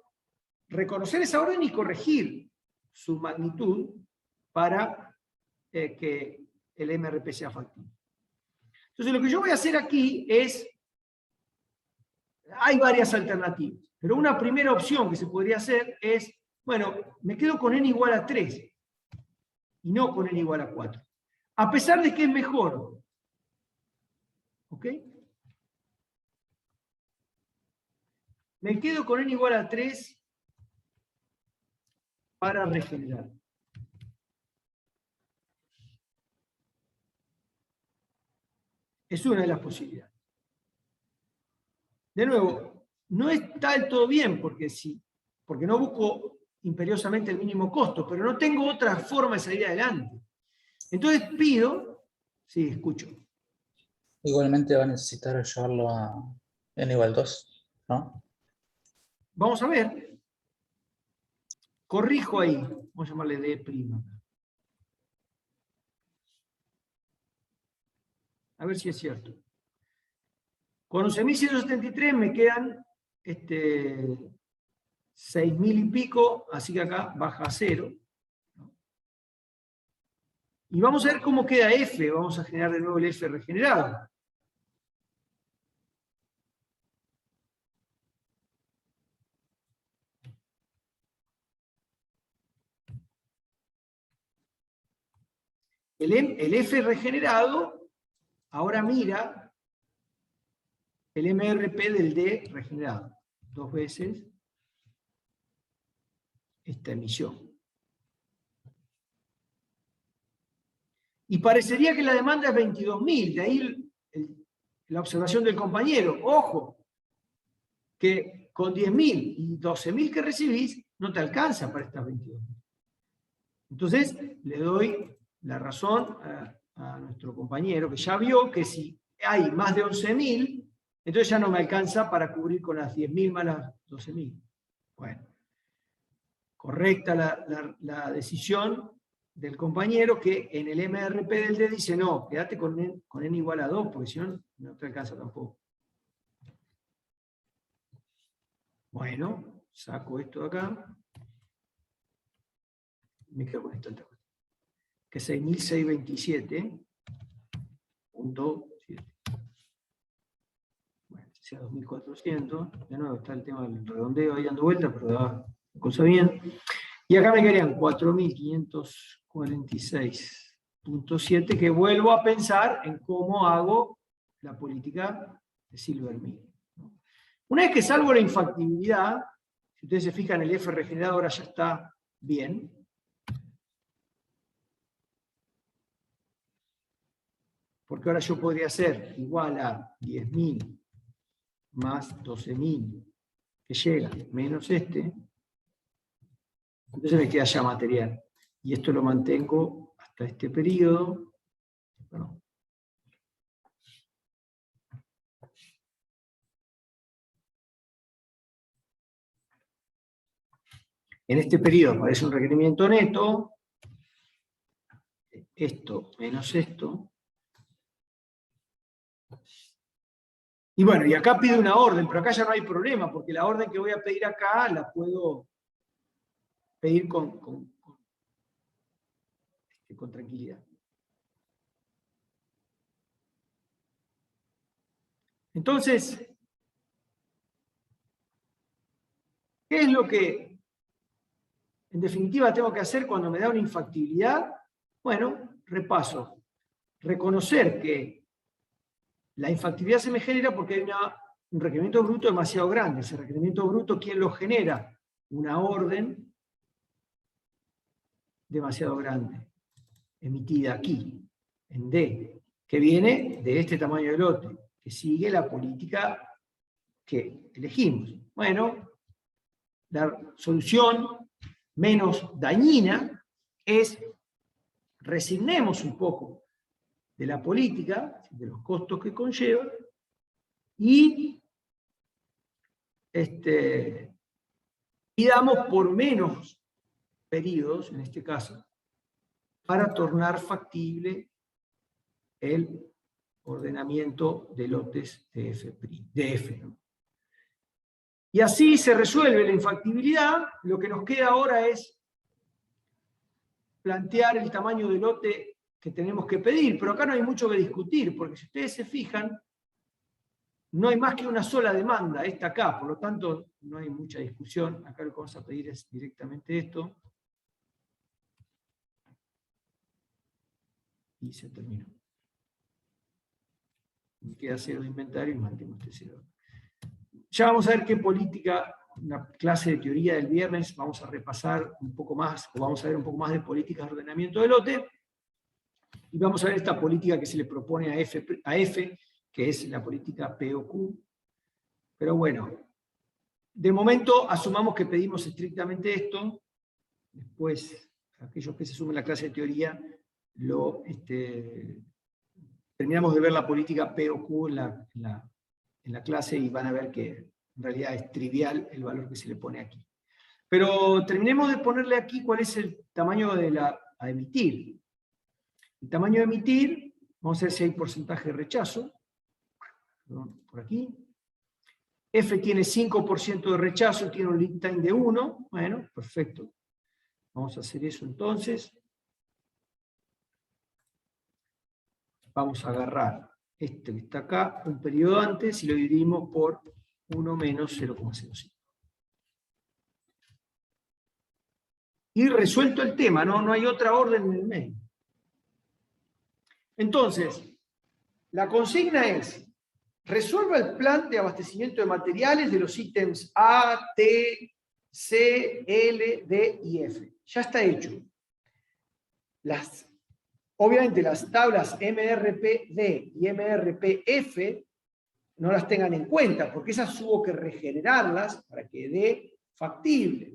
reconocer esa orden y corregir su magnitud para que el MRP sea factible. Entonces lo que yo voy a hacer aquí es, hay varias alternativas, pero una primera opción que se podría hacer es, bueno, me quedo con n igual a 3 y no con n igual a 4. A pesar de que es mejor. ¿Ok? Me quedo con n igual a 3 para regenerar. Es una de las posibilidades. De nuevo, no está del todo bien porque no busco imperiosamente el mínimo costo, pero no tengo otra forma de salir adelante. Entonces pido, sí, escucho. Igualmente va a necesitar llevarlo a n igual 2, ¿no? Vamos a ver. Corrijo ahí. Vamos a llamarle D'. A ver si es cierto. Con 11.173 me quedan 6.000 y pico, así que acá baja a 0. Y vamos a ver cómo queda F. Vamos a generar de nuevo el F regenerado. El F regenerado ahora mira el MRP del D regenerado. 2 veces esta emisión. Y parecería que la demanda es 22.000, de ahí la observación del compañero. Ojo, que con 10.000 y 12.000 que recibís, no te alcanza para estas 22.000. Entonces, le doy la razón a nuestro compañero, que ya vio que si hay más de 11.000, entonces ya no me alcanza para cubrir con las 10.000 más las 12.000. Bueno, correcta la decisión del compañero, que en el MRP del D dice, no, quédate con n igual a 2, porque si no, no te alcanza tampoco. Bueno, saco esto de acá. Me quedo con esto. Que es 6.627.7. Bueno, sea 2.400. De nuevo está el tema del redondeo ahí dando vuelta, pero da cosa bien. Y acá me quedarían 4.546.7, que vuelvo a pensar en cómo hago la política de Silver 1000. Una vez que salvo la infactibilidad, si ustedes se fijan, el F regenerado ahora ya está bien. Porque ahora yo podría hacer igual a 10.000 más 12.000, que llega, menos este. Entonces me queda ya material. Y esto lo mantengo hasta este periodo. Perdón. En este periodo aparece un requerimiento neto. Esto menos esto. Y bueno, y acá pido una orden, pero acá ya no hay problema, porque la orden que voy a pedir acá la puedo pedir con con tranquilidad. Entonces, ¿qué es lo que en definitiva tengo que hacer cuando me da una infactibilidad? Bueno, repaso. Reconocer que la infactibilidad se me genera porque hay un requerimiento bruto demasiado grande. Ese requerimiento bruto, ¿quién lo genera? Una orden demasiado grande, emitida aquí, en D, que viene de este tamaño de lote, que sigue la política que elegimos. Bueno, la solución menos dañina es resignemos un poco de la política, de los costos que conlleva, y pidamos por menos periodos, en este caso, para tornar factible el ordenamiento de lotes de F, ¿no? Y así se resuelve la infactibilidad. Lo que nos queda ahora es plantear el tamaño de lote que tenemos que pedir, pero acá no hay mucho que discutir, porque si ustedes se fijan, no hay más que una sola demanda, esta acá, por lo tanto no hay mucha discusión. Acá lo que vamos a pedir es directamente esto. Y se terminó. Me queda cero de inventario y mantengo este cero. Ya vamos a ver qué política, una clase de teoría del viernes, vamos a repasar un poco más, o vamos a ver un poco más de políticas de ordenamiento de lote, y vamos a ver esta política que se le propone a F, que es la política POQ. Pero bueno, de momento asumamos que pedimos estrictamente esto, después aquellos que se sumen a la clase de teoría, terminamos de ver la política POQ en la clase y van a ver que en realidad es trivial el valor que se le pone aquí. Pero terminemos de ponerle aquí cuál es el tamaño a emitir. El tamaño a emitir, vamos a ver si hay porcentaje de rechazo. Perdón, por aquí. F tiene 5% de rechazo, tiene un lead time de 1. Bueno, perfecto. Vamos a hacer eso entonces. Vamos a agarrar este que está acá, un periodo antes, y lo dividimos por 1 menos 0,05. Y resuelto el tema, no hay otra orden en el medio. Entonces, la consigna es, resuelva el plan de abastecimiento de materiales de los ítems A, T, C, L, D y F. Ya está hecho. Obviamente las tablas MRPD y MRPF no las tengan en cuenta, porque esas hubo que regenerarlas para que dé factible.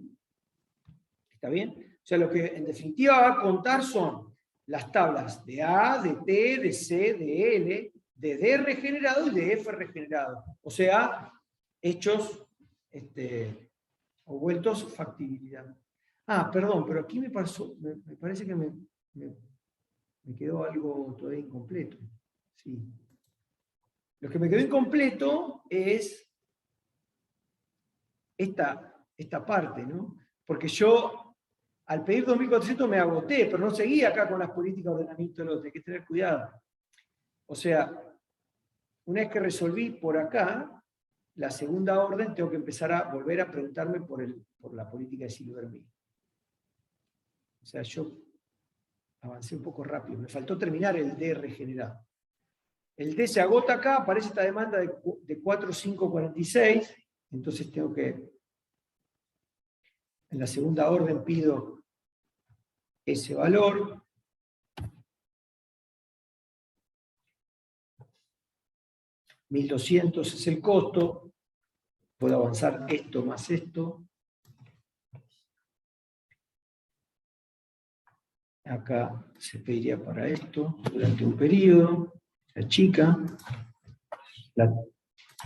¿Está bien? O sea, lo que en definitiva va a contar son las tablas de A, de T, de C, de L, de D regenerado y de F regenerado. O sea, hechos o vueltos factibilidad. Ah, perdón, pero aquí me parece que me quedó algo todavía incompleto. Sí. Lo que me quedó incompleto es esta parte, ¿no? Porque yo, al pedir 2.400 me agoté, pero no seguí acá con las políticas de ordenamiento de lote, hay que tener cuidado. O sea, una vez que resolví por acá, la segunda orden, tengo que empezar a volver a preguntarme por la política de Silvermeer. O sea, yo avancé un poco rápido, me faltó terminar el D regenerado. El D se agota acá, aparece esta demanda de 4.546, entonces tengo que, en la segunda orden pido ese valor. $1.200 es el costo, puedo avanzar esto más esto. Acá se pediría para esto durante un periodo, la chica. La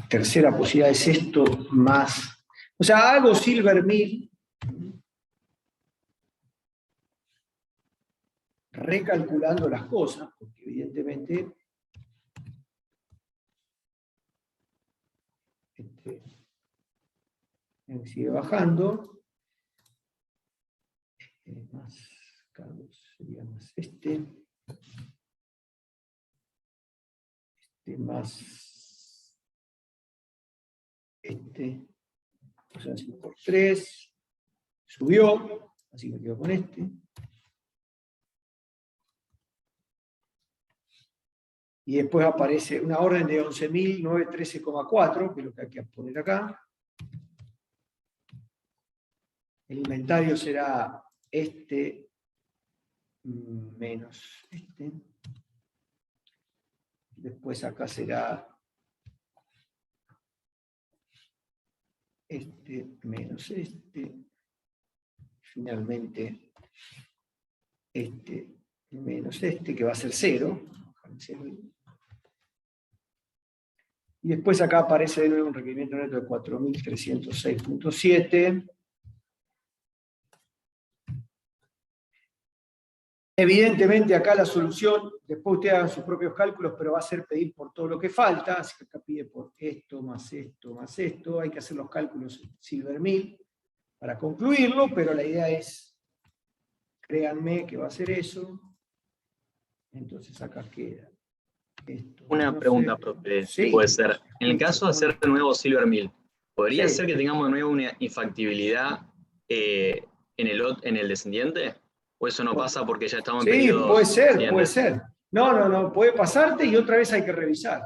tercera posibilidad es esto más. O sea, hago Silvermeer recalculando las cosas, porque evidentemente sigue bajando. Más K2 sería más este más o sea, 5 por 3, subió, así me quedo con este. Y después aparece una orden de 11.913,4, que es lo que hay que poner acá. El inventario será este menos este. Después acá será este menos este. Finalmente este menos este, que va a ser 0. Y después acá aparece de nuevo un requerimiento neto de 4.306.7. Evidentemente acá la solución, después ustedes hagan sus propios cálculos, pero va a ser pedir por todo lo que falta, así que acá pide por esto, más esto, más esto, hay que hacer los cálculos en Silvermill para concluirlo, pero la idea es, créanme que va a ser eso, entonces acá queda esto. Una no pregunta, sé. profe, Sí. puede ser. En el caso de hacer de nuevo Silvermill, ¿podría Sí. ser que tengamos de nuevo una infactibilidad en el descendiente? ¿O eso no pasa porque ya estamos en Sí, periodos puede ser, ascendentes? puede ser. No, puede pasarte y otra vez hay que revisar.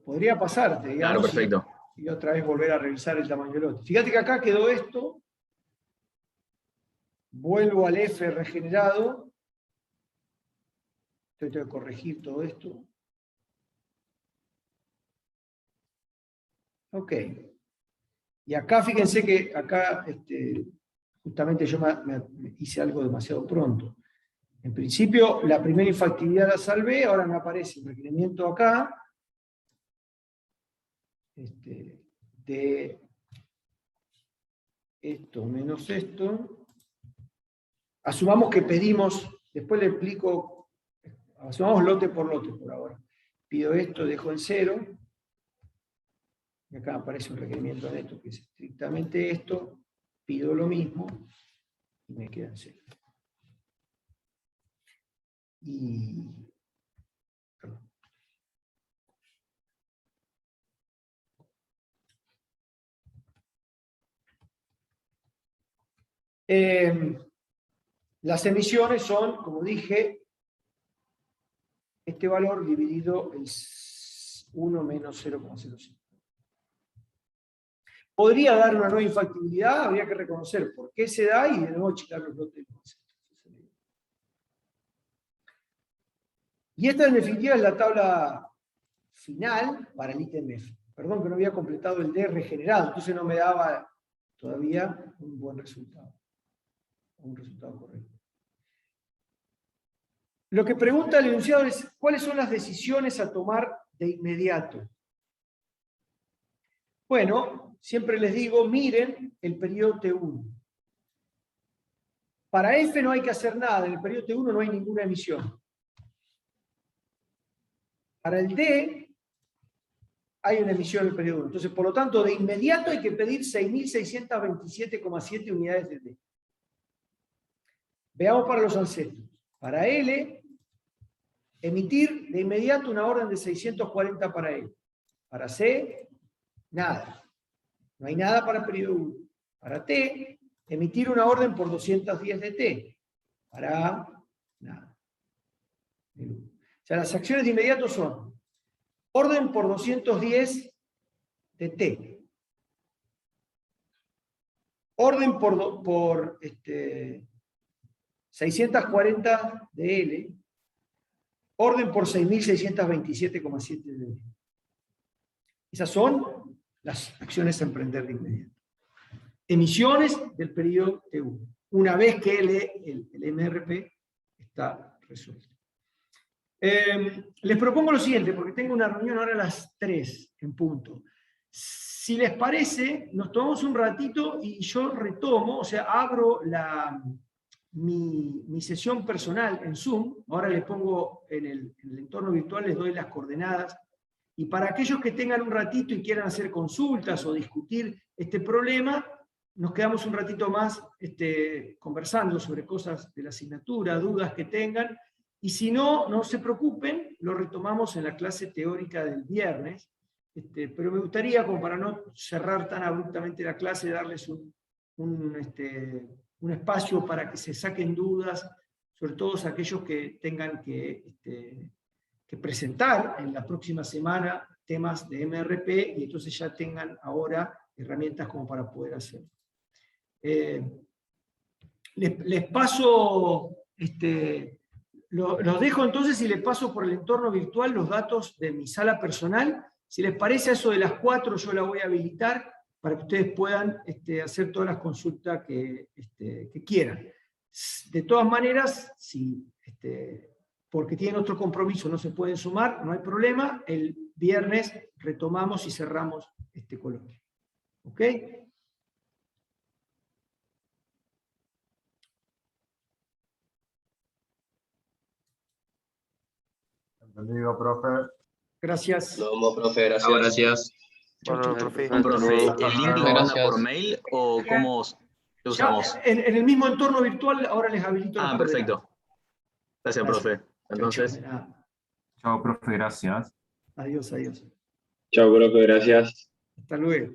Podría pasarte, digamos, Claro, perfecto. y otra vez volver a revisar el tamaño del lote. Fíjate que acá quedó esto, vuelvo al F regenerado, tengo que corregir todo esto. Ok. Y acá fíjense que acá justamente yo me hice algo demasiado pronto. En principio, la primera infactibilidad la salvé, ahora me aparece un requerimiento acá, de esto menos esto. Asumamos que pedimos, después le explico, asumamos lote por lote por ahora. Pido esto, dejo en 0, y acá aparece un requerimiento neto que es estrictamente esto, pido lo mismo, y me queda en 0. Perdón. Las emisiones son, como dije, este valor dividido el 1 menos 0,05. Podría dar una nueva infactibilidad, habría que reconocer por qué se da y de nuevo checar los lotes. Y esta en definitiva es la tabla final para el ítem F. Perdón que no había completado el D regenerado, entonces no me daba todavía un buen resultado. Un resultado correcto. Lo que pregunta el enunciado es, ¿cuáles son las decisiones a tomar de inmediato? Bueno, siempre les digo, miren el periodo T1. Para F no hay que hacer nada, en el periodo T1 no hay ninguna emisión. Para el D hay una emisión en el periodo 1. Entonces, por lo tanto, de inmediato hay que pedir 6.627,7 unidades de D. Veamos para los ancestros. Para L, emitir de inmediato una orden de 640 para L. Para C, nada. No hay nada para el periodo 1. Para T, emitir una orden por 210 de T. Para A, nada. O sea, las acciones de inmediato son orden por 210 de T. Orden por 640 de L. Orden por 6.627,7 de D. Esas son las acciones a emprender de inmediato. Emisiones del periodo T1. Una vez que el MRP está resuelto. Les propongo lo siguiente, porque tengo una reunión ahora a las 3 en punto. Si les parece, nos tomamos un ratito y yo retomo, o sea, abro mi sesión personal en Zoom. Ahora les pongo en el entorno virtual, les doy las coordenadas. Y para aquellos que tengan un ratito y quieran hacer consultas o discutir este problema, nos quedamos un ratito más conversando sobre cosas de la asignatura, dudas que tengan, y si no, no se preocupen, lo retomamos en la clase teórica del viernes, pero me gustaría, como para no cerrar tan abruptamente la clase, darles un espacio para que se saquen dudas, sobre todo aquellos que tengan que presentar en la próxima semana temas de MRP, y entonces ya tengan ahora herramientas como para poder hacerlo. Les paso, los dejo entonces y les paso por el entorno virtual los datos de mi sala personal. Si les parece, a eso de las 4 yo la voy a habilitar para que ustedes puedan hacer todas las consultas que quieran. De todas maneras, si porque tienen otro compromiso no se pueden sumar, no hay problema, el viernes retomamos y cerramos este coloquio. ¿Ok? Entendido, profe. Gracias. Nos vemos, profe, gracias. No, gracias. Chau, chau. Profe, ¿el link lo manda por mail o cómo lo usamos? Ya, en el mismo entorno virtual ahora les habilito. Ah, perfecto. Gracias, profe. Entonces. Chao, profe, gracias. Adiós, adiós. Chao, profe, gracias. Hasta luego.